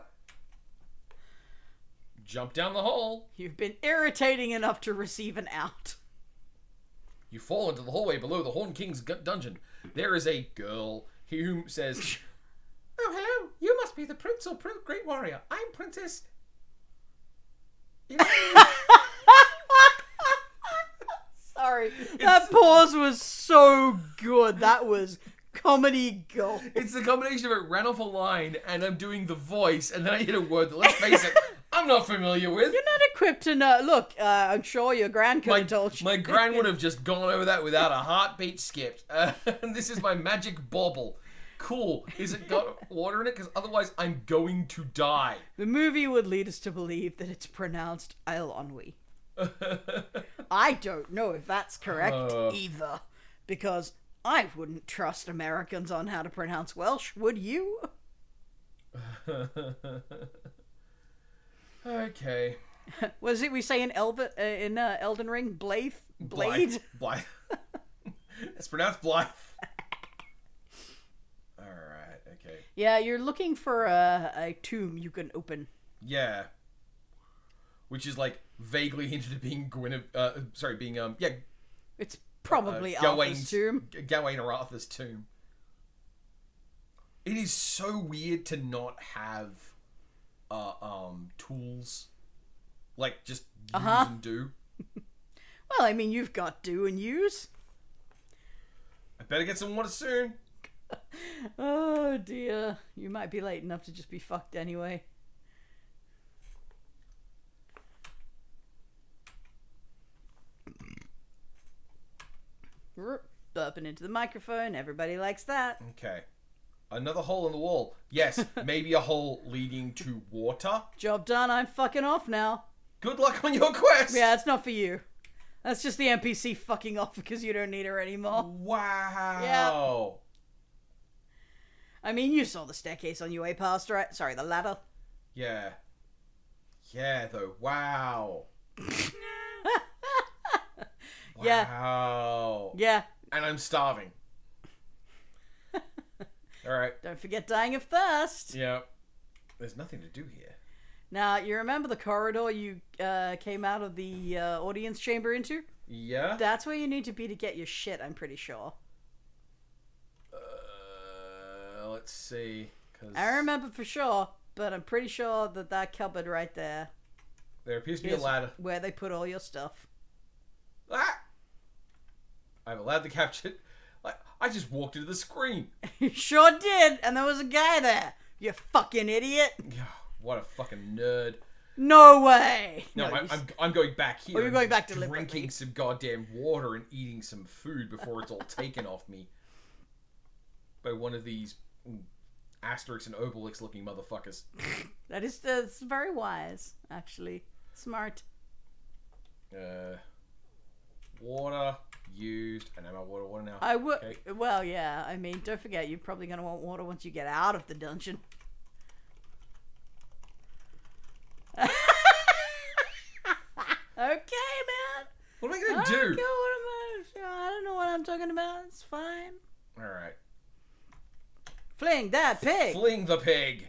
Jump down the hole. You've been irritating enough to receive an out. You fall into the hallway below the Horn King's dungeon. There is a girl who says, "Oh, hello. You must be the prince or great warrior. I'm Princess..." Sorry. That pause was so good. That was comedy gold. It's the combination of it ran off a line and I'm doing the voice and then I hit a word that, let's face it, I'm not familiar with. You're not equipped to know. Look, I'm sure your gran could have told you. My gran would have just gone over that without a heartbeat skipped. And this is my magic bauble. Cool. Is it got water in it? Because otherwise I'm going to die. The movie would lead us to believe that it's pronounced Eilonwy. I don't know if that's correct either. Because I wouldn't trust Americans on how to pronounce Welsh, would you? Okay. Was it we say in Elden Ring? Blade? Blade? Blythe. It's pronounced Blythe. Alright, okay. Yeah, you're looking for a tomb you can open. Yeah. Which is like vaguely hinted at being It's probably Arthur's tomb. Gawain or Arthur's tomb. It is so weird to not have tools. Like, just use and do. Well, I mean, you've got do and use. I better get some water soon. Oh, dear. You might be late enough to just be fucked anyway. Burping into the microphone. Everybody likes that. Okay. Another hole in the wall. Yes, maybe a hole leading to water. Job done. I'm fucking off now. Good luck on your quest. Yeah, it's not for you. That's just the NPC fucking off because you don't need her anymore. Wow. Yeah. I mean, you saw the staircase on your way past, right? Sorry, the ladder. Yeah. Yeah, though. Wow. Yeah. Wow. Yeah. And I'm starving. Alright. Don't forget dying of thirst. Yeah. There's nothing to do here. Now, you remember the corridor you came out of the audience chamber into? Yeah? That's where you need to be to get your shit, I'm pretty sure. Let's see. 'Cause I remember for sure, but I'm pretty sure that cupboard right there there appears to be a ladder. Where they put all your stuff. Ah! I have a ladder captured. I just walked into the screen. You sure did, and there was a guy there. You fucking idiot. What a fucking nerd. No way. No, I'm going back here. Oh, you're going back to drinking some goddamn water and eating some food before it's all taken off me by one of these Asterix and Obelix looking motherfuckers. That's very wise, actually. Smart. Water used, and I'm out water now. I would. Okay. Well, yeah. I mean, don't forget, you're probably gonna want water once you get out of the dungeon. Okay, man. What am I gonna do? I don't know what I'm talking about. It's fine. All right. Fling that pig! Fling the pig.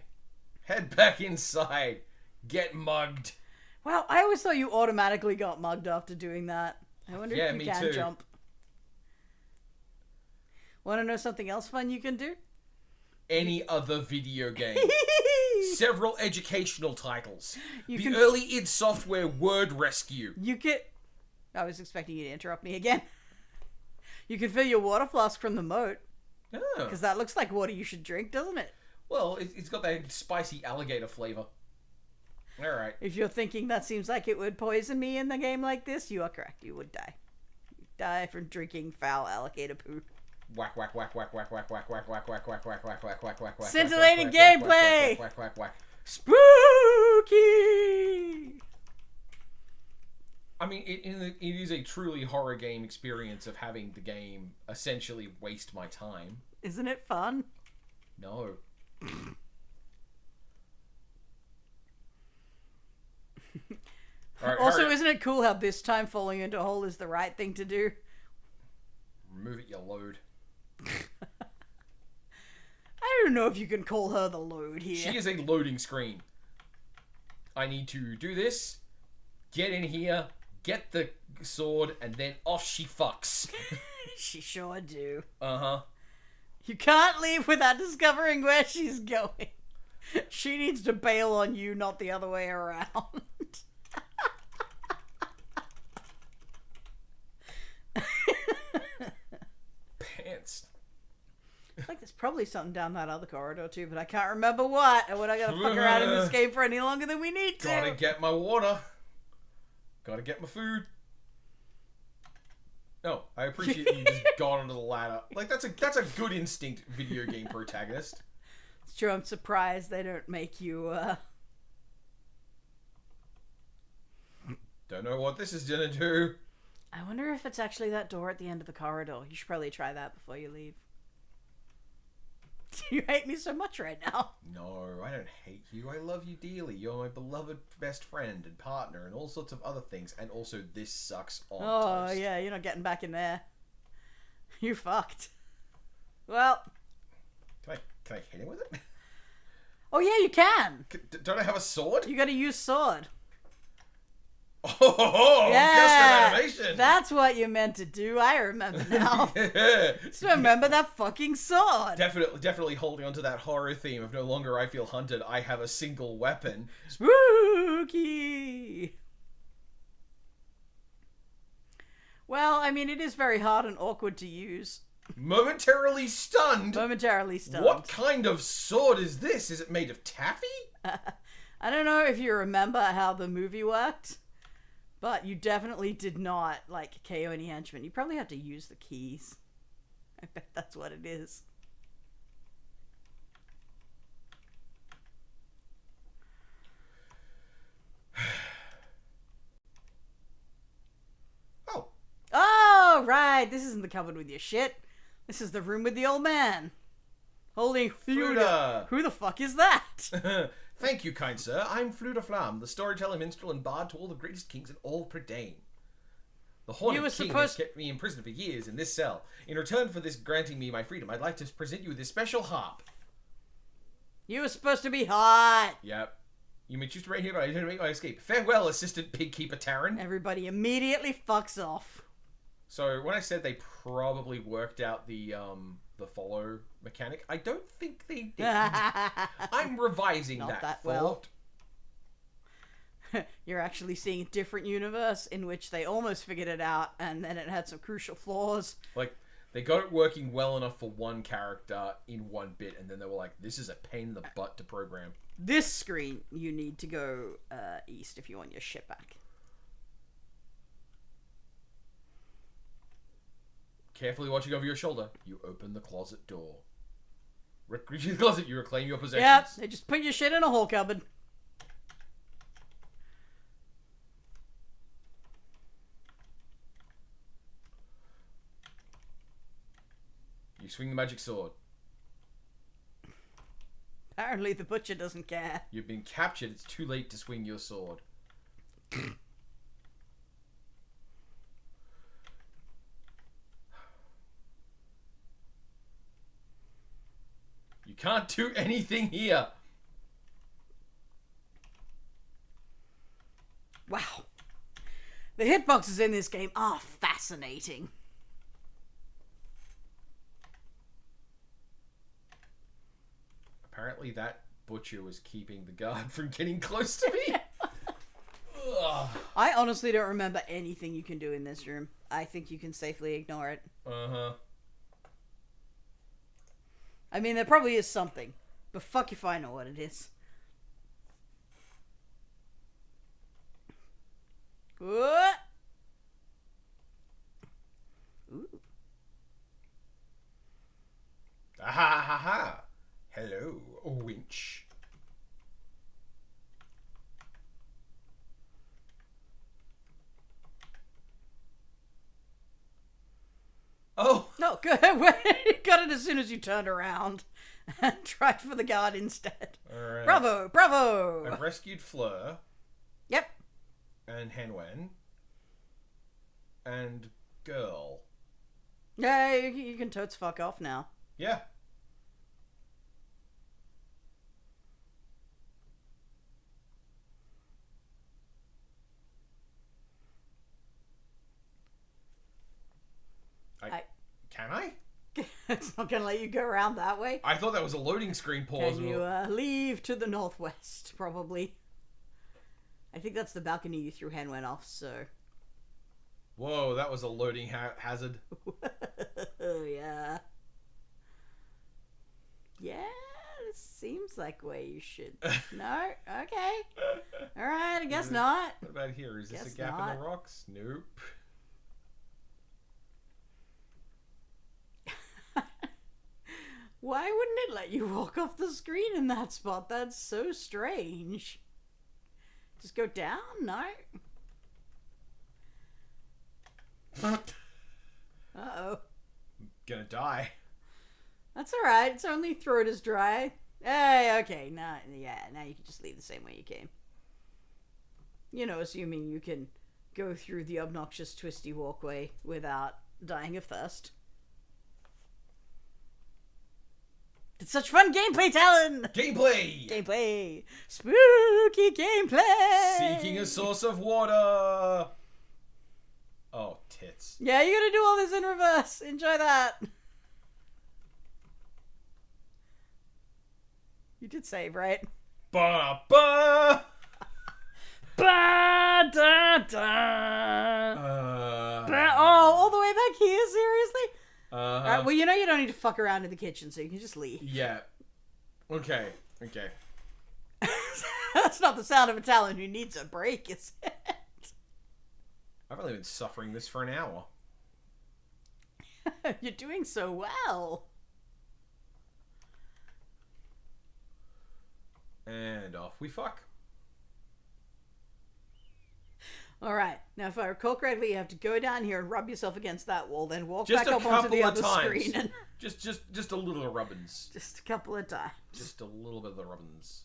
Head back inside. Get mugged. Wow, I always thought you automatically got mugged after doing that. I wonder Yeah, if you me can too. jump. Want to know something else fun you can do? Any other video game. Several educational titles. You the can- early id Software Word Rescue. You can... I was expecting you to interrupt me again. You can fill your water flask from the moat. Oh. Because that looks like water you should drink, doesn't it? Well, it's got that spicy alligator flavor. Alright. If you're thinking that seems like it would poison me in the game like this, you are correct. You would die. You'd die from drinking foul alligator poo. Whack, whack, whack, whack, whack, whack, whack, whack, whack, whack, whack, whack, whack, whack, whack, whack, whack. Scintillating whack, whack, gameplay! whack, whack, whack, whack. Spooky! I mean, it is a truly horror game experience of having the game essentially waste my time. Isn't it fun? No. All right, Also, hurry. isn't it cool how this time falling into a hole is the right thing to do? Remove it, you load. I don't know if you can call her the load here. She is a loading screen. I need to do this, get in here, get the sword, and then off she fucks. She sure do. Uh-huh. You can't leave without discovering where she's going. She needs to bail on you, not the other way around. Pants. I feel like there's probably something down that other corridor too, but I can't remember what, and we're not gonna fuck around in this game for any longer than we need to. Gotta get my water. Gotta get my food. No, I appreciate you just got onto the ladder. Like that's a good instinct video game protagonist. It's true, I'm surprised they don't make you, Don't know what this is gonna do. I wonder if it's actually that door at the end of the corridor. You should probably try that before you leave. You hate me so much right now. No, I don't hate you. I love you dearly. You're my beloved best friend and partner and all sorts of other things. And also, this sucks on Oh, toast. yeah, you're not getting back in there. You fucked. Well. Can I hit him with it? Oh, yeah, you can. Don't I have a sword? You gotta use sword. Oh, Yeah, custom animation. that's what you meant to do. I remember now. Yeah. Just remember that fucking sword. Definitely holding onto that horror theme of no longer I feel hunted, I have a single weapon. Spooky. Well, I mean, it is very hard and awkward to use. Momentarily stunned. Momentarily stunned. What kind of sword is this? Is it made of taffy? I don't know if you remember how the movie worked, but you definitely did not, like, KO any henchmen. You probably have to use the keys. I bet that's what it is. Oh. Oh, right. This isn't the cupboard with your shit. This is the room with the old man. Holding Fluda. Who the fuck is that? Thank you, kind sir. I'm Fluda Flam, the storyteller, minstrel, and bard to all the greatest kings in all Prydain. The Hornet were King has supposed- kept me in prison for years in this cell. In return for this granting me my freedom, I'd like to present you with this special harp. You were supposed to be hot. Yep. You may choose to remain here, but I intend to make my escape. Farewell, assistant pigkeeper Taren. Everybody immediately fucks off. So when I said they probably worked out the follow mechanic, I don't think they did. I'm revising Not that thought. well. You're actually seeing a different universe in which they almost figured it out, and then it had some crucial flaws. Like, they got it working well enough for one character in one bit, and then they were like, this is a pain in the butt to program. This screen, you need to go east if you want your shit back. Carefully watching over your shoulder, you open the closet door. Reaching the closet, you reclaim your possessions. Yep, they just put your shit in a hole cupboard. You swing the magic sword. Apparently the butcher doesn't care. You've been captured. It's too late to swing your sword. You can't do anything here. Wow. The hitboxes in this game are fascinating. Apparently that butcher was keeping the guard from getting close to me. I honestly don't remember anything you can do in this room. I think you can safely ignore it. Uh-huh. I mean, there probably is something, but fuck if I know what it is. What? Ooh. Ah ha ha ha. Hello, winch. Oh! No, good. Got it as soon as you turned around and tried for the guard instead. Alright. Bravo, bravo! I've rescued Fleur. Yep. And Henwen. And Girl. Yeah, you can totes fuck off now. Yeah. Can I? It's not going to let you go around that way. I thought that was a loading screen pause. Can you leave to the northwest, probably? I think that's the balcony you threw Henwen off, so... Whoa, that was a loading hazard. Yeah. Yeah, this seems like where you should... No? Okay. Alright, I guess not. What about here? Is this Guess a gap not. in the rocks? Nope. Why wouldn't it let you walk off the screen in that spot? That's so strange. Just go down? No? Uh-oh. Gonna die. That's alright. Its only throat is dry. Hey, okay. Now you can just leave the same way you came. You know, assuming you can go through the obnoxious twisty walkway without dying of thirst. It's such fun gameplay, Talen! Gameplay! Gameplay! Spooky gameplay! Seeking a source of water! Oh, tits. Yeah, you gotta do all this in reverse. Enjoy that. You did save, right? Ba-da-ba! Ba-da-da! Oh, all the way back here? Seriously? Alright, well, you know you don't need to fuck around in the kitchen, so you can just leave. Yeah. Okay. That's not the sound of a Talon who needs a break, is it? I've only been suffering this for an hour. You're doing so well. And off we fuck. Alright, now if I recall correctly, you have to go down here and rub yourself against that wall, then walk Just back a up onto the couple other of times. screen. And... Just a little of rubbins. Just a couple of times. Just a little bit of the rubbins.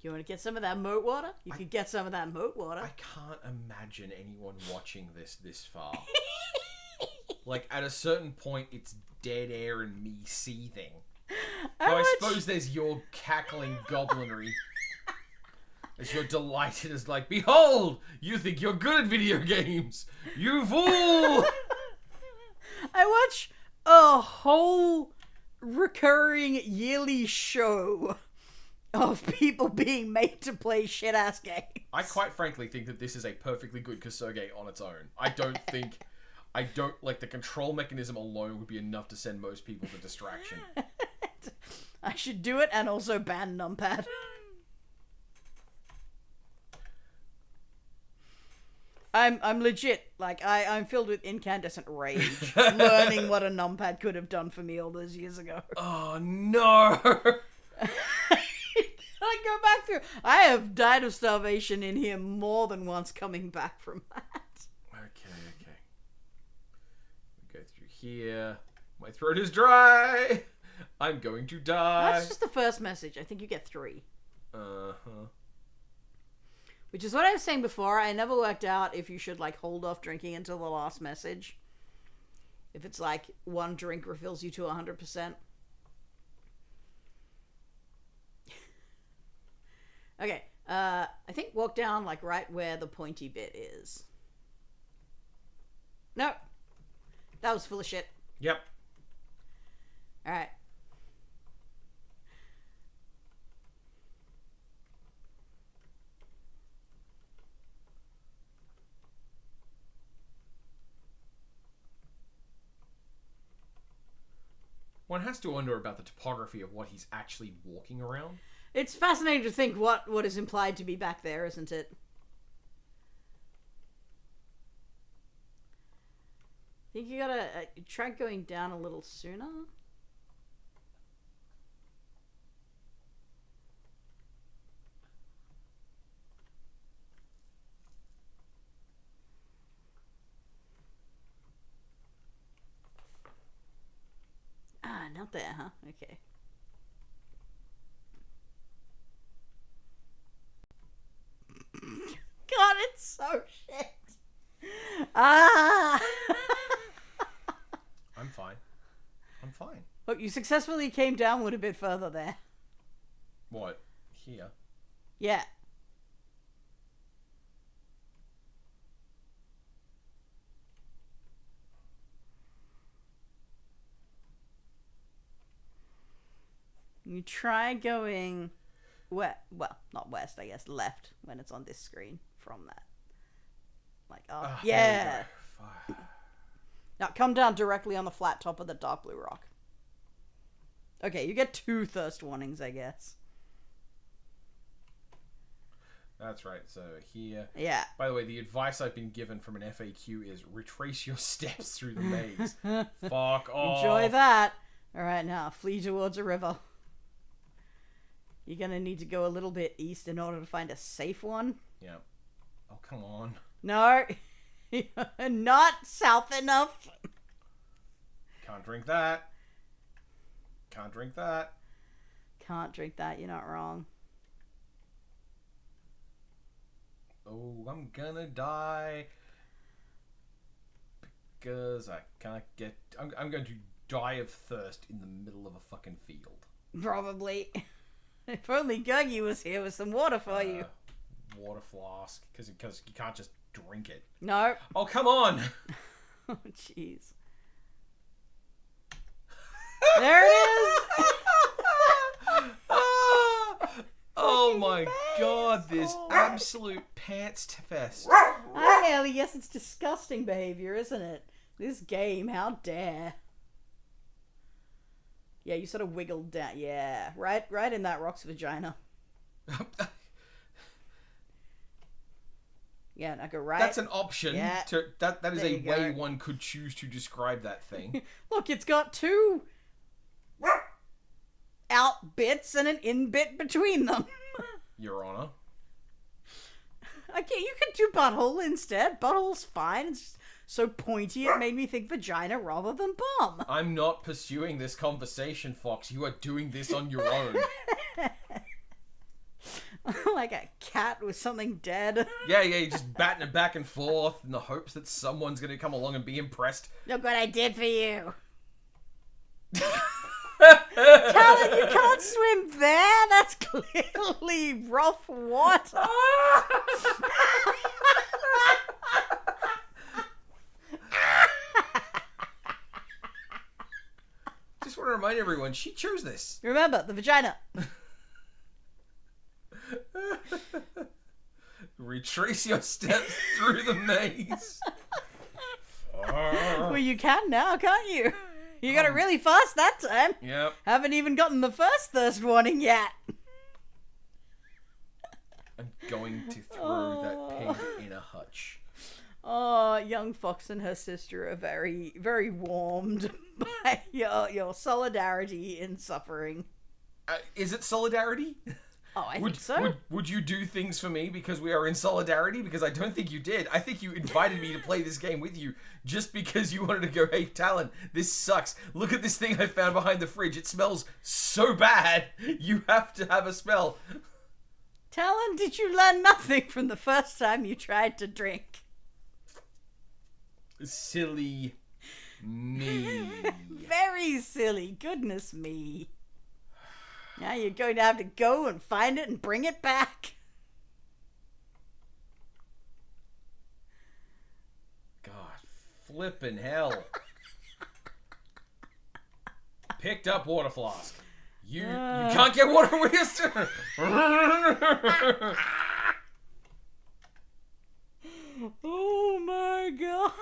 You want to get some of that moat water? You could get some of that moat water. I can't imagine anyone watching this far. Like, at a certain point, it's dead air and me seething. Though I suppose there's your cackling goblinry. As you're delighted as like, behold! You think you're good at video games! You fool! I watch a whole recurring yearly show of people being made to play shit-ass games. I quite frankly think that this is a perfectly good Kasuge on its own. I don't, like, the control mechanism alone would be enough to send most people to distraction. I should do it and also ban numpad. I'm legit, like, I'm filled with incandescent rage, learning what a numpad could have done for me all those years ago. Oh, no! I go back through. I have died of starvation in here more than once coming back from that. Okay. We go through here. My throat is dry! I'm going to die! That's just the first message. I think you get 3. Uh-huh. Which is what I was saying before. I never worked out if you should, like, hold off drinking until the last message. If it's, like, one drink refills you to 100%. Okay. I think walk down like right where the pointy bit is. No. That was full of shit. Yep. Alright. One has to wonder about the topography of what he's actually walking around. It's fascinating to think what is implied to be back there, isn't it? I think you gotta try going down a little sooner. Ah, not there, huh? Okay. God, it's so shit. Ah! I'm fine. I'm fine. Look, you successfully came downward a bit further there. What? Here? Yeah. You try going well, not west, I guess, left when it's on this screen from that. Like, oh, yeah. Now come down directly on the flat top of the dark blue rock. Okay, you get 2 thirst warnings, I guess. That's right. So here. Yeah. By the way, the advice I've been given from an FAQ is retrace your steps through the maze. Fuck off. Enjoy that. All right, now flee towards a river. You're gonna need to go a little bit east in order to find a safe one. Yeah. Oh, come on. No. Not south enough. Can't drink that. Can't drink that. Can't drink that, you're not wrong. Oh, I'm gonna die. Because I can't get... I'm going to die of thirst in the middle of a fucking field. Probably. If only Gurgi was here with some water for you. Water flask. Because you can't just drink it. No. Oh, come on! Oh, jeez. There it is! Oh my god, this absolute pants fest. Hi, Ellie. Yes, it's disgusting behavior, isn't it? This game, how dare. Yeah, you sort of wiggled down. Yeah, right in that rock's vagina. Yeah, now go right. That's an option. Yeah. That is There a you go. way one could choose to describe that thing. Look, it's got 2 out bits and an in bit between them. Your Honor. Okay, you could do butthole instead. Butthole's fine. It's just so pointy it made me think vagina rather than bum. I'm not pursuing this conversation, Fox. You are doing this on your own. Like a cat with something dead. Yeah, you're just batting it back and forth in the hopes that someone's going to come along and be impressed. Look what I did for you. Talen, you can't swim there. That's clearly rough water. Just want to remind everyone, she chose this. Remember, the vagina. Retrace your steps through the maze. Well, you can now, can't you? You got it really fast that time. Yep. Haven't even gotten the first thirst warning yet. I'm going to throw that pig in a hutch. Oh, young Fox and her sister are very, very warmed by your solidarity in suffering. Is it solidarity? Oh, I think so. Would you do things for me because we are in solidarity? Because I don't think you did. I think you invited me to play this game with you just because you wanted to go, hey, Talen, this sucks. Look at this thing I found behind the fridge. It smells so bad. You have to have a smell. Talen, did you learn nothing from the first time you tried to drink? Silly me. Very silly. Goodness me. Now you're going to have to go and find it and bring it back. God, flippin' hell. Picked up water flask. You can't get water with your... Oh my god.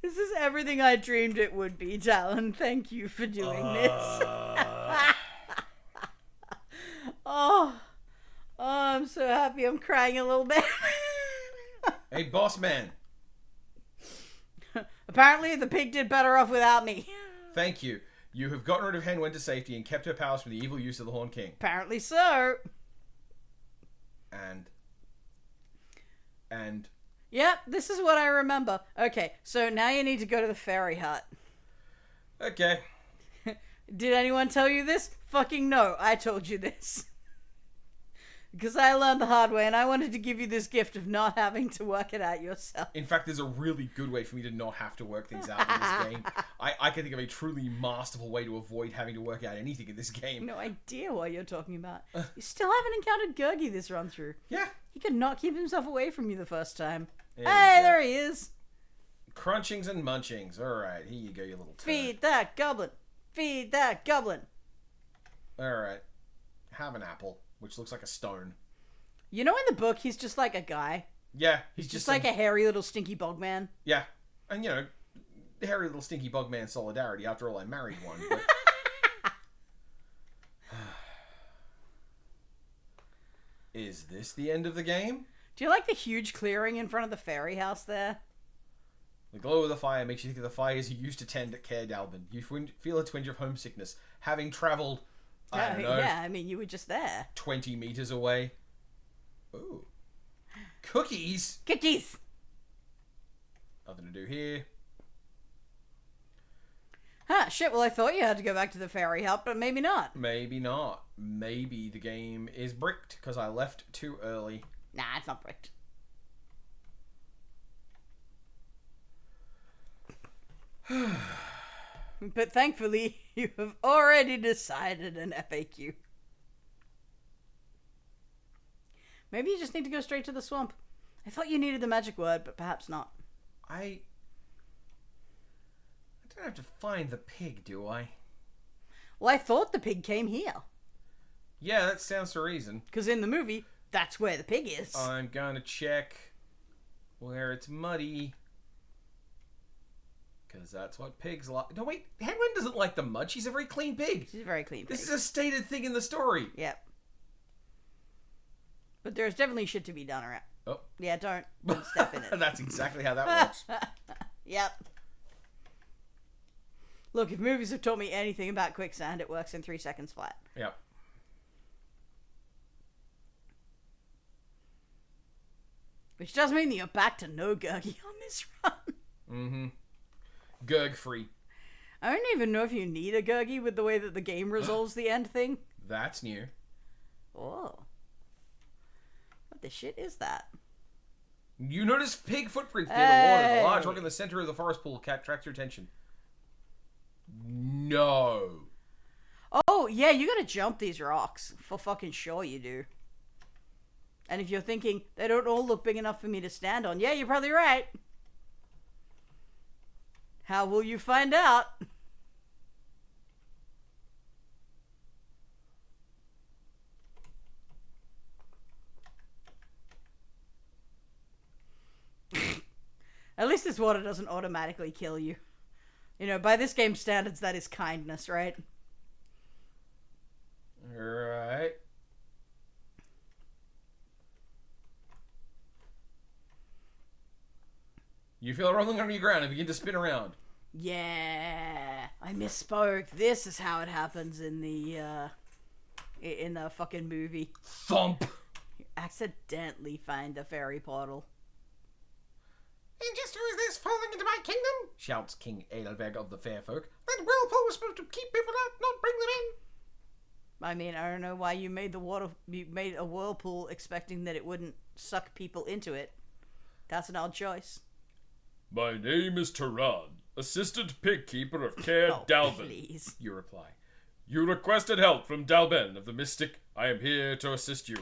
This is everything I dreamed it would be, Talen. Thank you for doing this. Oh, I'm so happy. I'm crying a little bit. Hey, boss man. Apparently, the pig did better off without me. Thank you. You have gotten rid of Hen Wen to safety and kept her powers from the evil use of the Horn King. Apparently so. And... Yep, this is what I remember. Okay, so now you need to go to the fairy hut. Okay. Did anyone tell you this? Fucking no, I told you this. Because I learned the hard way, and I wanted to give you this gift of not having to work it out yourself. In fact, there's a really good way for me to not have to work things out in this game. I can think of a truly masterful way to avoid having to work out anything in this game. No idea what you're talking about. You still haven't encountered Gurgi this run through. Yeah. He could not keep himself away from you the first time. There There he is. Crunchings and munchings. Alright, here you go, you little turd. Feed that goblin. Feed that goblin. Alright. Have an apple, which looks like a stone. You know in the book, he's just like a guy. Yeah. He's just like a hairy little stinky bog man. Yeah. And, you know, hairy little stinky bug man solidarity. After all, I married one. But... Is this the end of the game? Do you like the huge clearing in front of the fairy house there? The glow of the fire makes you think of the fires you used to tend at Caer Dallben. You feel a twinge of homesickness, having travelled, I don't know, yeah, I mean, you were just there. 20 meters away. Ooh. Cookies? Cookies! Nothing to do here. Huh, shit, well I thought you had to go back to the fairy hut, but maybe not. Maybe not. Maybe the game is bricked because I left too early. Nah, it's not bricked. But thankfully, you have already decided an FAQ. Maybe you just need to go straight to the swamp. I thought you needed the magic word, but perhaps not. I don't have to find the pig, do I? Well, I thought the pig came here. Yeah, that stands to reason. Because in the movie, that's where the pig is. I'm gonna check where it's muddy. Because that's what pigs like. No, wait. Hen Wen doesn't like the mud. She's a very clean pig. She's a very clean pig. This is a stated thing in the story. Yep. But there's definitely shit to be done around. Oh. Yeah, don't step in it. That's exactly how that works. Yep. Look, if movies have taught me anything about quicksand, it works in 3 seconds flat. Yep. Which does mean that you're back to no Gurgi on this run. Mm-hmm. Gurg free. I don't even know if you need a Gurgi with the way that the game resolves the end thing. That's new. Oh. What the shit is that? You notice pig footprints near the water. The large rock in the center of the forest pool attracts your attention. No. Oh, yeah, you gotta jump these rocks. For fucking sure you do. And if you're thinking, they don't all look big enough for me to stand on, yeah, you're probably right. How will you find out? At least this water doesn't automatically kill you. You know, by this game's standards, that is kindness, right? Right. You feel rolling on your ground and begin to spin around. Yeah, I misspoke. This is how it happens in the fucking movie. Thump! You accidentally find a fairy portal. And just who is this falling into my kingdom? Shouts King Edelberg of the Fair Folk. That whirlpool was supposed to keep people out, not bring them in. I mean, I don't know why you made a whirlpool expecting that it wouldn't suck people into it. That's an odd choice. My name is Taran. assistant pig keeper of Caer Oh, Dalben, please. you reply. You requested help from Dalben of the Mystic. I am here to assist you.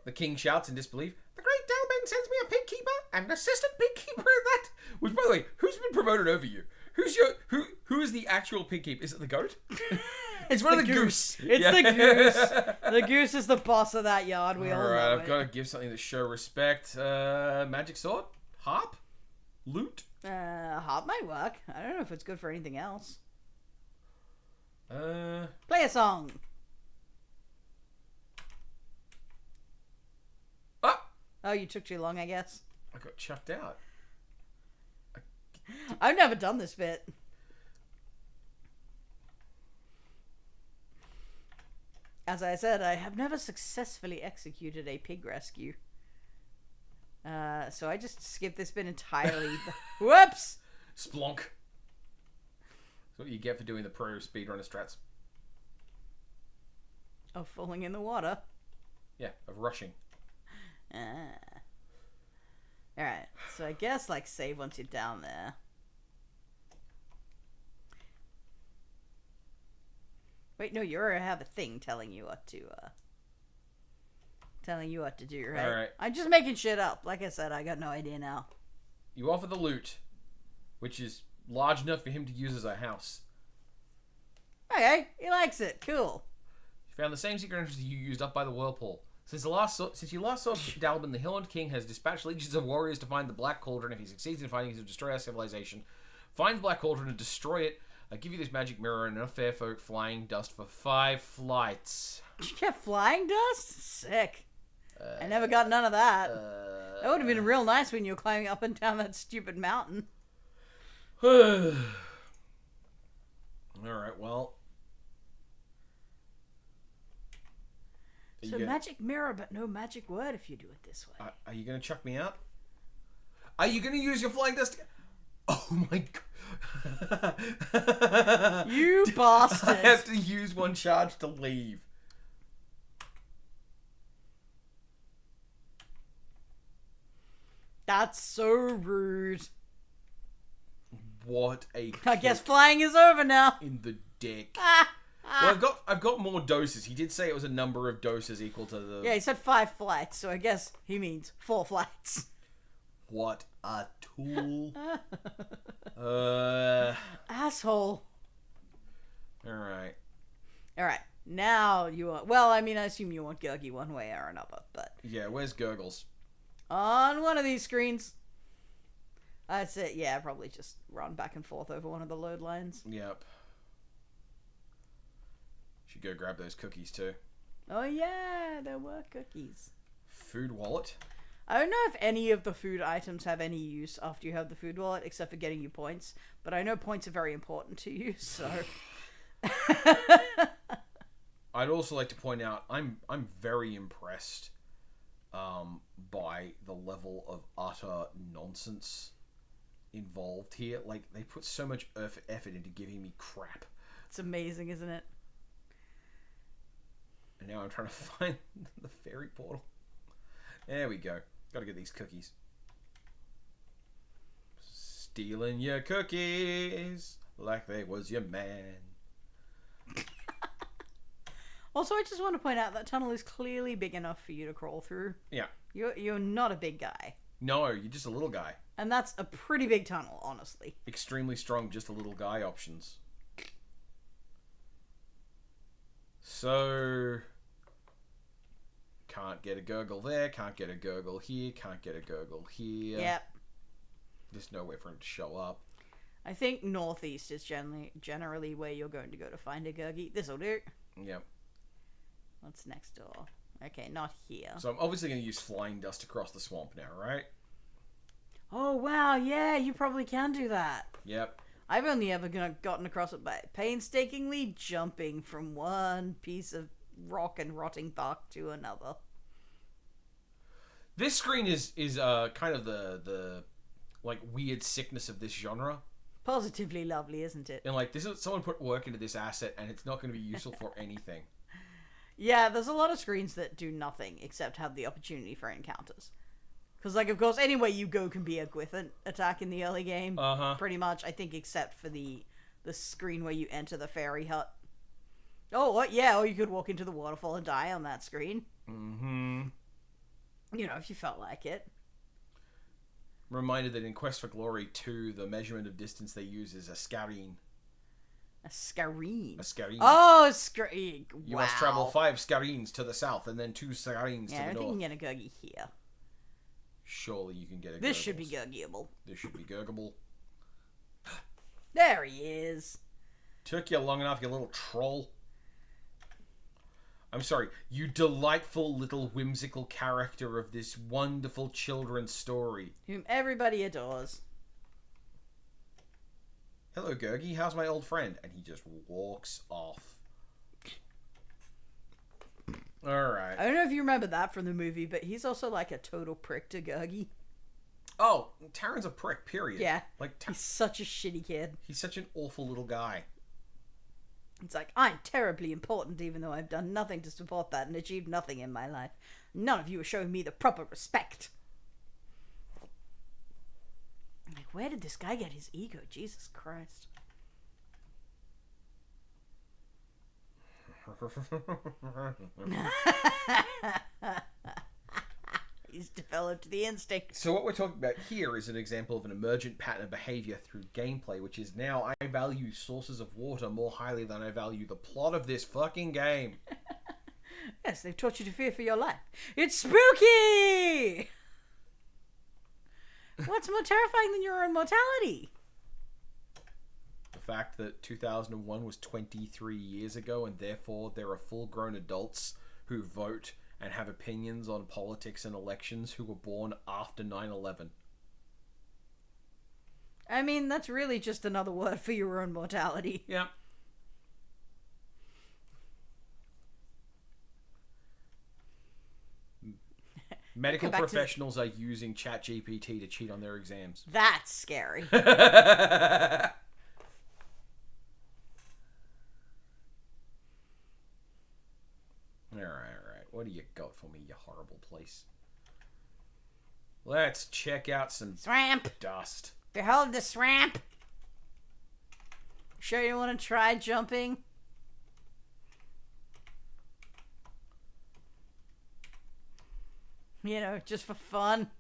The king shouts in disbelief. The great Dalben sends me a pig keeper and an assistant pig keeper at that. Which, by the way, who's been promoted over you? Who is the actual pig keeper? Is it the goat? It's one of the goose. It's the goose. The goose is the boss of that yard. We all know Alright, I've it. got to give something to show respect. Magic sword? Harp? Lute? Harp might work. I don't know if it's good for anything else. Uh, Play a song. ah! Oh, you took too long, I guess. I got chucked out. I've never done this bit. As I said, I have never successfully executed a pig rescue. So I just skipped this bit entirely. Whoops! Splonk. That's what you get for doing the pro speedrunner strats. Oh, falling in the water. Yeah, of rushing. Alright, so I guess, like, save once you're down there. Wait, no, you already have a thing telling you what to do, right? Alright. I'm just making shit up. Like I said, I got no idea now. You offer the loot, which is large enough for him to use as a house. Okay, he likes it. Cool. You found the same secret entrance you used up by the whirlpool. Since you last saw Dalben, the Hillland King has dispatched legions of warriors to find the Black Cauldron. If he succeeds in finding it, he'll destroy our civilization. Find the Black Cauldron and destroy it. I give you this magic mirror and enough fair folk flying dust for 5 flights. Did you get flying dust? Sick. I never got none of that. That would have been real nice when you were climbing up and down that stupid mountain. Alright, well. So magic mirror, but no magic word if you do it this way. Are you going to chuck me out? Are you going to use your flying dust? Oh my god. You bastard. I have to use one charge to leave. That's so rude. What a I guess kick flying is over now. in the dick. Ah, Well, I've got more doses. He did say it was a number of doses equal to the... Yeah, he said 5 flights, so I guess he means 4 flights. What a tool. Asshole. Alright. Alright, now you want... Well, I mean, I assume you want Gurgi one way or another, but... Yeah, where's Gurgles? On one of these screens. That's it, yeah, probably just run back and forth over one of the load lines. Yep. Should go grab those cookies too. Oh yeah, there were cookies. Food wallet. I don't know if any of the food items have any use after you have the food wallet, except for getting you points. But I know points are very important to you, so... I'd also like to point out, I'm very impressed by the level of utter nonsense involved here. Like, they put so much effort into giving me crap. It's amazing, isn't it? And now I'm trying to find the fairy portal. There we go. Gotta get these cookies. Stealing your cookies like they was your man. Also, I just want to point out that tunnel is clearly big enough for you to crawl through. Yeah. You're not a big guy. No, you're just a little guy. And that's a pretty big tunnel, honestly. Extremely strong, just a little guy options. So... Can't get a gurgle there, can't get a gurgle here, can't get a gurgle here. Yep. There's nowhere for him to show up. I think northeast is generally where you're going to go to find a Gurgi. This'll do. Yep. What's next door? Okay, not here. So I'm obviously going to use flying dust across the swamp now, right? Oh, wow, yeah, you probably can do that. Yep. I've only ever gotten across it by painstakingly jumping from one piece of rock and rotting bark to another. This screen is kind of the like weird sickness of this genre. Positively lovely, isn't it? And like, this is someone put work into this asset, and it's not going to be useful for anything. Yeah, there's a lot of screens that do nothing except have the opportunity for encounters. Because, like, of course, anywhere you go can be a Gwython attack in the early game. Uh-huh. Pretty much, I think, except for the screen where you enter the fairy hut. Oh, what? Yeah, or you could walk into the waterfall and die on that screen. Mm-hmm. You know, if you felt like it. Reminded that in Quest for Glory 2, the measurement of distance they use is a scareen. A scareen. A scareen. Oh, a scareen. Wow. You must travel 5 scareens to the south and then 2 scareens to Yeah, I the don't think north. you can get a Gurgi here. Surely you can get a This should be Gurgles. Gurgiable. This should be Gurgable. There he is. Took you long enough, you little troll. I'm sorry, you delightful little whimsical character of this wonderful children's story. Whom everybody adores. Hello, Gurgi, how's my old friend? And he just walks off. Alright. I don't know if you remember that from the movie, but he's also like a total prick to Gurgi. Oh, Taran's a prick, period. Yeah. Like, He's such a shitty kid. he's such an awful little guy. It's like, I'm terribly important even though I've done nothing to support that and achieved nothing in my life. None of you are showing me the proper respect. Like, where did this guy get his ego? Jesus Christ. He's developed the instinct. So what we're talking about here is an example of an emergent pattern of behavior through gameplay, which is now I value sources of water more highly than I value the plot of this fucking game. Yes, they've taught you to fear for your life. It's spooky! What's more terrifying than your own mortality? The fact that 2001 was 23 years ago, and therefore there are full-grown adults who vote and have opinions on politics and elections who were born after 9/11. I mean, that's really just another word for your own mortality. Yeah. Medical back to- professionals are using ChatGPT to cheat on their exams. That's scary. Alright. What do you got for me, you horrible place? Let's check out some Swamp! dust. Behold the swamp! Sure you want to try jumping? You know, just for fun.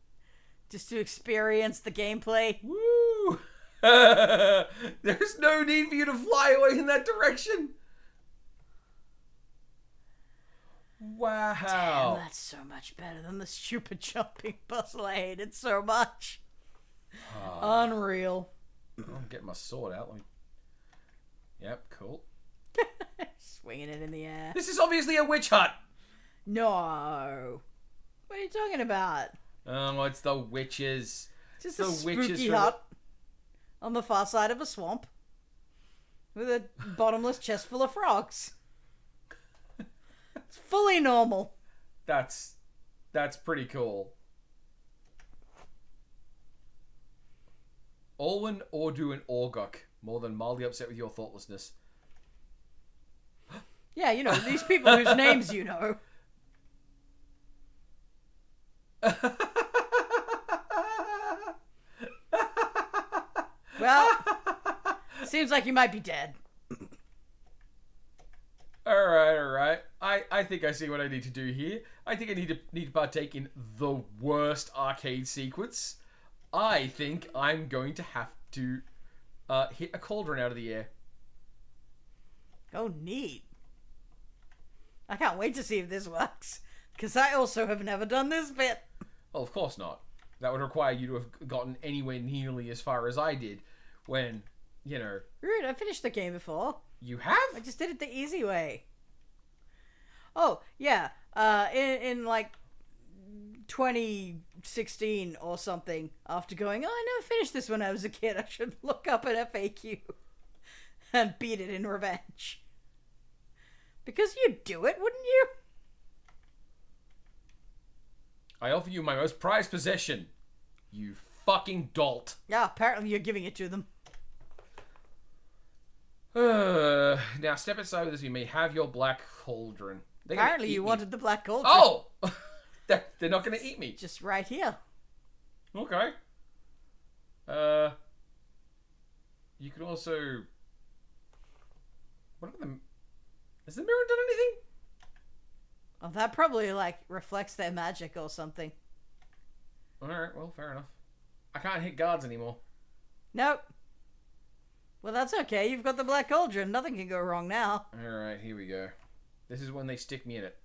Just to experience the gameplay. Woo! There's no need for you to fly away in that direction. Wow. Damn, that's so much better than the stupid jumping puzzle I hated so much. Unreal. I'm getting my sword out. Yep, cool. Swinging it in the air. This is obviously a witch hut. No. What are you talking about? Oh, it's the witches. Just The a witches spooky from- hut on the far side of a swamp with a bottomless chest full of frogs. It's fully normal. That's pretty cool. Olwen, Ordu, and Orguk. More than mildly upset with your thoughtlessness. Yeah, you know, these people whose names you know. Well, seems like you might be dead. Alright. I think I see what I need to do here. I think I need to partake in the worst arcade sequence. I think I'm going to have to hit a cauldron out of the air. Oh, neat. I can't wait to see if this works. Because I also have never done this bit. Well, of course not. That would require you to have gotten anywhere nearly as far as I did when, you know... Rude, I finished the game before. You have? I just did it the easy way. Oh, yeah. In like 2016 or something, after going, oh, I never finished this when I was a kid, I should look up an FAQ and beat it in revenge. Because you'd do it, wouldn't you? I offer you my most prized possession. You fucking dolt. Yeah, apparently you're giving it to them. Now step aside with this. You may have your Black Cauldron. They're gonna Apparently eat you me. wanted the Black Cauldron. Oh! They're not going to eat me. Just right here. Okay. You could also... What are the... Has the mirror done anything? Oh, that probably, like, reflects their magic or something. Alright, well, fair enough. I can't hit guards anymore. Nope. Well, that's okay. You've got the Black Cauldron. Nothing can go wrong now. Alright, here we go. This is when they stick me in it.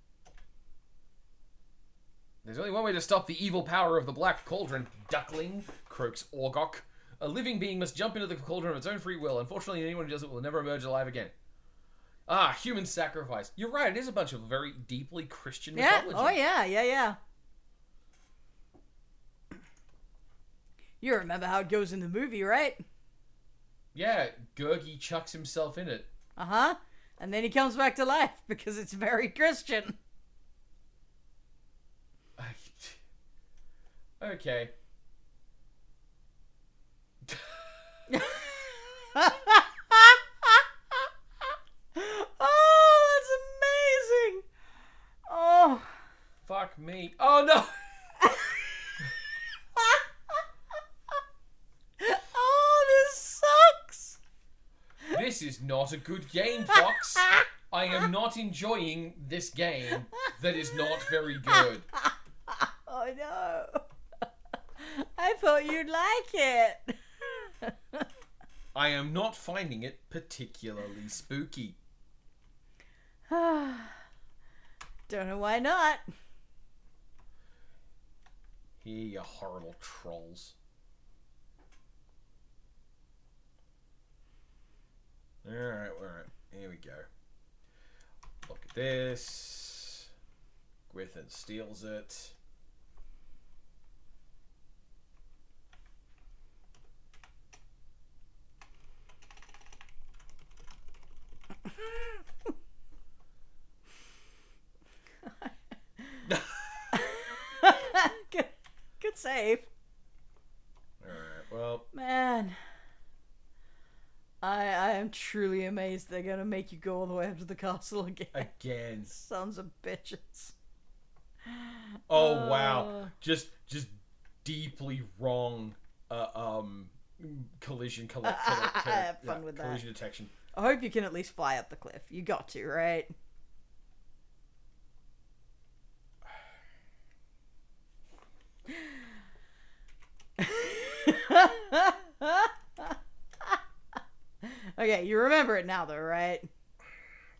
There's only one way to stop the evil power of the Black Cauldron, duckling, croaks Orgok. A living being must jump into the cauldron of its own free will. Unfortunately, anyone who does it will never emerge alive again. Ah, human sacrifice. You're right, it is a bunch of very deeply Christian mythology. Oh yeah. You remember how it goes in the movie, right? Yeah, Gurgi chucks himself in it. Uh-huh. And then he comes back to life because it's very Christian. Okay. Oh, that's amazing. Oh. Fuck me. Oh, no! Oh, this sucks. This is not a good game, Fox. I am not enjoying this game that is not very good. Oh, no. I thought you'd like it. I am not finding it particularly spooky. Don't know why not. Here, you horrible trolls. Alright, here we go. Look at this. Gwithin steals it. Good save. Alright, well. Man. I am truly amazed they're gonna make you go all the way up to the castle again. Again. Sons of bitches. Oh, wow. Just deeply wrong collision Have fun with that. collision detection. I hope you can at least fly up the cliff. You got to, right? Okay, you remember it now, though, right?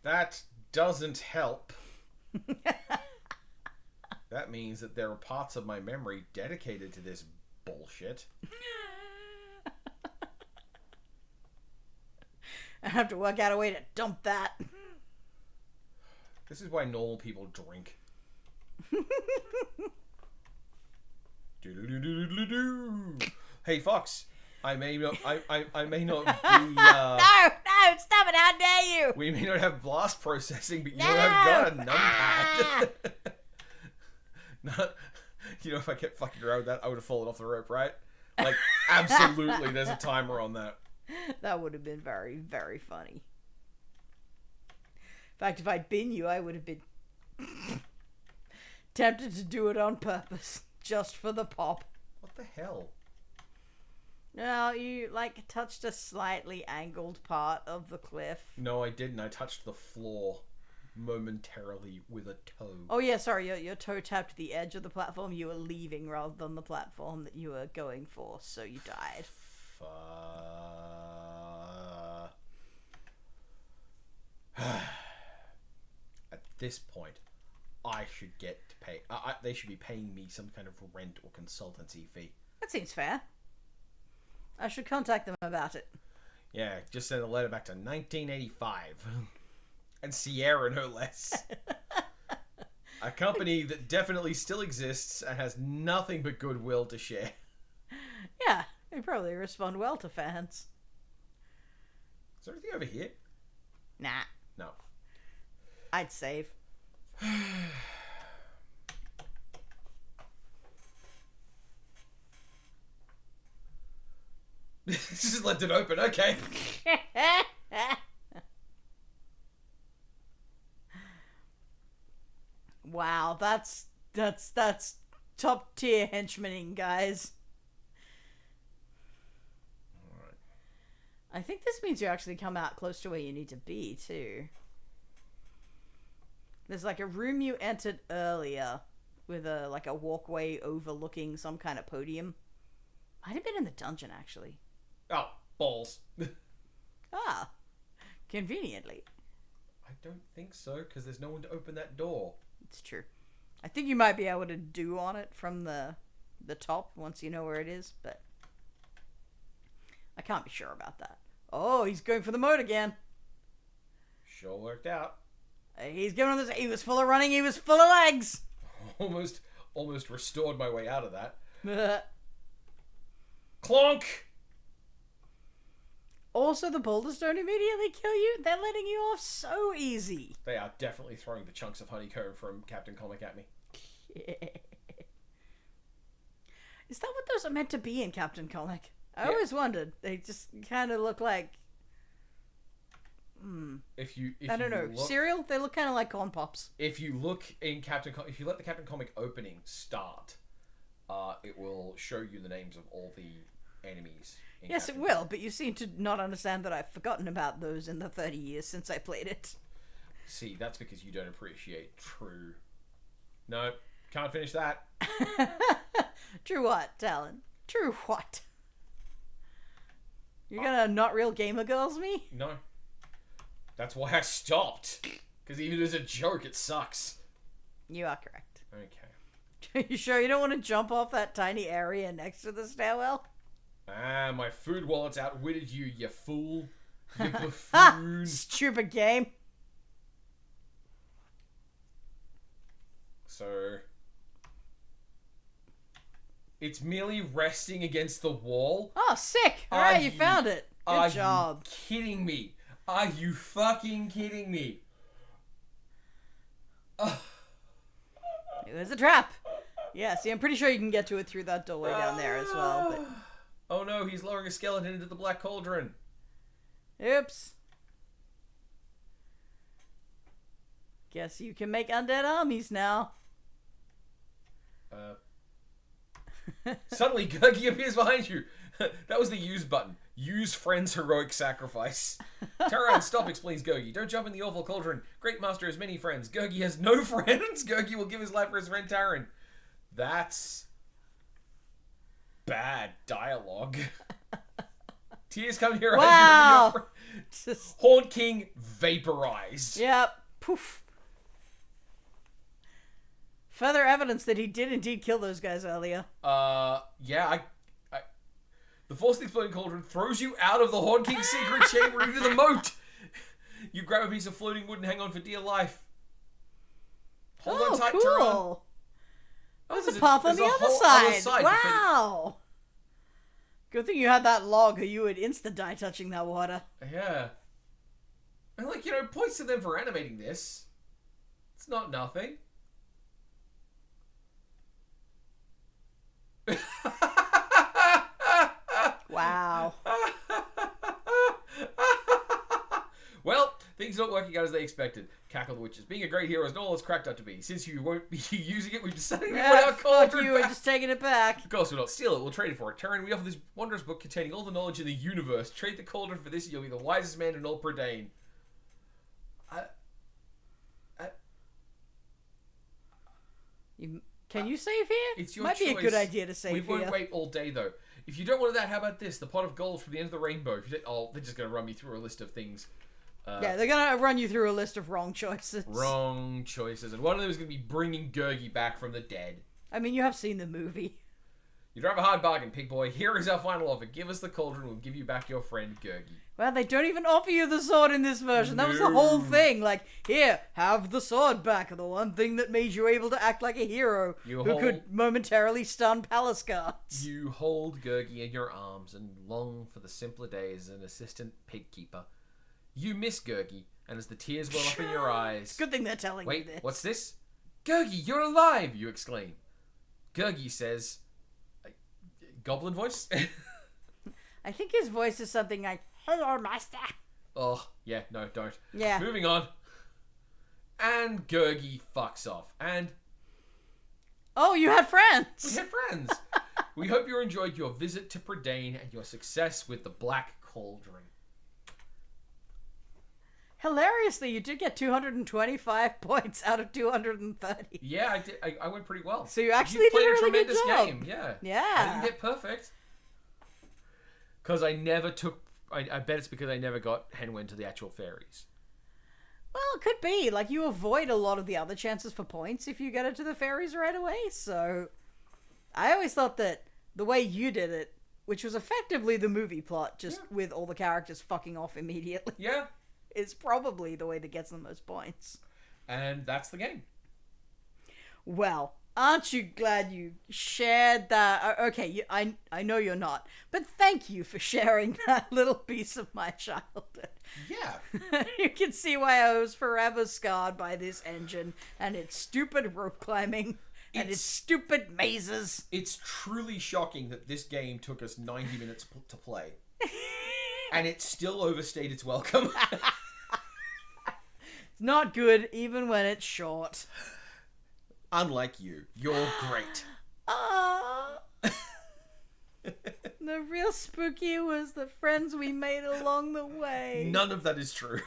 That doesn't help. That means that there are parts of my memory dedicated to this bullshit. I have to work out a way to dump that. This is why normal people drink. Hey, Fox. I may not. I may not be. No! Stop it! How dare you! We may not have blast processing, but you have got a numpad. Not, you know, if I kept fucking around with that, I would have fallen off the rope, right? Like, absolutely, there's a timer on that. That would have been very, very funny. In fact, if I'd been you, I would have been tempted to do it on purpose, just for the pop. What the hell? No, you, like, touched a slightly angled part of the cliff. No, I didn't. I touched the floor momentarily with a toe. Oh, yeah, sorry, your toe tapped the edge of the platform you were leaving rather than the platform that you were going for, so you died. At this point, I should get to pay. They should be paying me some kind of rent or consultancy fee. That seems fair. I should contact them about it. Yeah, just send a letter back to 1985. And Sierra, no less. A company that definitely still exists and has nothing but goodwill to share. Yeah, they probably respond well to fans. Is there anything over here? Nah, No. I'd save. Just left it open, okay. Wow, that's top tier henchmaning, guys. I think this means you actually come out close to where you need to be, too. There's like a room you entered earlier with a walkway overlooking some kind of podium. Might have been in the dungeon, actually. Oh, balls. Ah, conveniently. I don't think so, because there's no one to open that door. It's true. I think you might be able to do on it from the top once you know where it is, but I can't be sure about that. Oh, he's going for the mode again. Sure worked out. He's giving him this. He was full of running. He was full of legs. Almost restored my way out of that. Clonk! Also, the boulders don't immediately kill you. They're letting you off so easy. They are definitely throwing the chunks of honeycomb from Captain Comic at me. Is that what those are meant to be in Captain Comic? I Yeah. always wondered. They just kind of look like... If you look, cereal? They look kind of like corn pops. If you look in if you let the Captain Comic opening start, it will show you the names of all the enemies. Yes, Captain it will, but you seem to not understand that I've forgotten about those in the 30 years since I played it. See, that's because you don't appreciate true. No, can't finish that. True what, Talen? True what? You're gonna not real gamer girls me? No. That's why I stopped. Because even as a joke, it sucks. You are correct. Okay. You sure you don't want to jump off that tiny area next to the stairwell? Ah, my food wallet's outwitted you, you fool. You Ha! buffoon. Stupid game. So... It's merely resting against the wall? Oh, sick! Alright, you found it. Good job. Are you kidding me? Are you fucking kidding me? Ugh. There's a trap. Yeah, see, I'm pretty sure you can get to it through that doorway down there as well, but... Oh no, he's lowering a skeleton into the Black Cauldron. Oops. Guess you can make undead armies now. Suddenly, Gurgi appears behind you. That was the use button. Use friend's heroic sacrifice. Taren, stop, explains Gurgi. Don't jump in the awful cauldron. Great master has many friends. Gurgi has no friends. Gurgi will give his life for his friend Taren. That's... bad dialogue. Tears come here. Wow. Haunt King vaporized. Yep. Poof. Further evidence that he did indeed kill those guys earlier. Yeah, the Force Exploding Cauldron throws you out of the Haunt King's secret chamber into the moat. You grab a piece of floating wood and hang on for dear life. Hold on tight, Taren. Cool. There's a path on the other side. Wow. Good thing you had that log or you would insta-die touching that water. Yeah. And points to them for animating this. It's not nothing. Wow. Well, things are not working out as they expected. Cackle the Witches. Being a great hero is not all it's cracked up to be. Since you won't be using it, we've decided to put our cauldron you back. were just taking it back. Of course, we'll not steal it. We'll trade it for it. Taren, we offer this wondrous book containing all the knowledge in the universe. Trade the cauldron for this, and you'll be the wisest man in all Prydain. Can you save here? It's your Might choice. be a good idea to save We here. won't wait all day, though. If you don't want that, how about this? The pot of gold from the end of the rainbow. If you don't, they're just going to run me through a list of things. Yeah, they're going to run you through a list of wrong choices. Wrong choices. And one of them is going to be bringing Gurgi back from the dead. I mean, you have seen the movie. You drive a hard bargain, pig boy. Here is our final offer. Give us the cauldron, we'll give you back your friend Gurgi. Well, they don't even offer you the sword in this version. That was the whole thing. Like, here, have the sword back. The one thing that made you able to act like a hero who could momentarily stun palace guards. You hold Gurgi in your arms and long for the simpler days as an assistant pig keeper. You miss Gurgi, and as the tears well up in your eyes... Good thing they're telling me this. Wait, what's this? Gurgi, you're alive, you exclaim. Gurgi says... Goblin voice? I think his voice is something like, "Hello, master." Oh, yeah, no, don't. Yeah. Moving on. And Gurgi fucks off. And... Oh, you had friends! We had friends! We hope you enjoyed your visit to Prydain and your success with the Black Cauldron. Hilariously, you did get 225 points out of 230. Yeah, I did. I went pretty well. So you actually played did a really good tremendous job. game. Yeah. Yeah. I didn't get perfect. Because I never took... I bet it's because I never got Henwen to the actual fairies. Well, it could be. Like, you avoid a lot of the other chances for points if you get it to the fairies right away, so... I always thought that the way you did it, which was effectively the movie plot, just with all the characters fucking off immediately, Yeah. is probably the way that gets the most points. And that's the game. Well, aren't you glad you shared that? Okay, I know you're not, but thank you for sharing that little piece of my childhood. Yeah. You can see why I was forever scarred by this engine and its stupid rope climbing and its stupid mazes. It's truly shocking that this game took us 90 minutes to play. And it still overstayed its welcome. It's not good even when it's short. Unlike you. You're great. The real spooky was the friends we made along the way. None of that is true.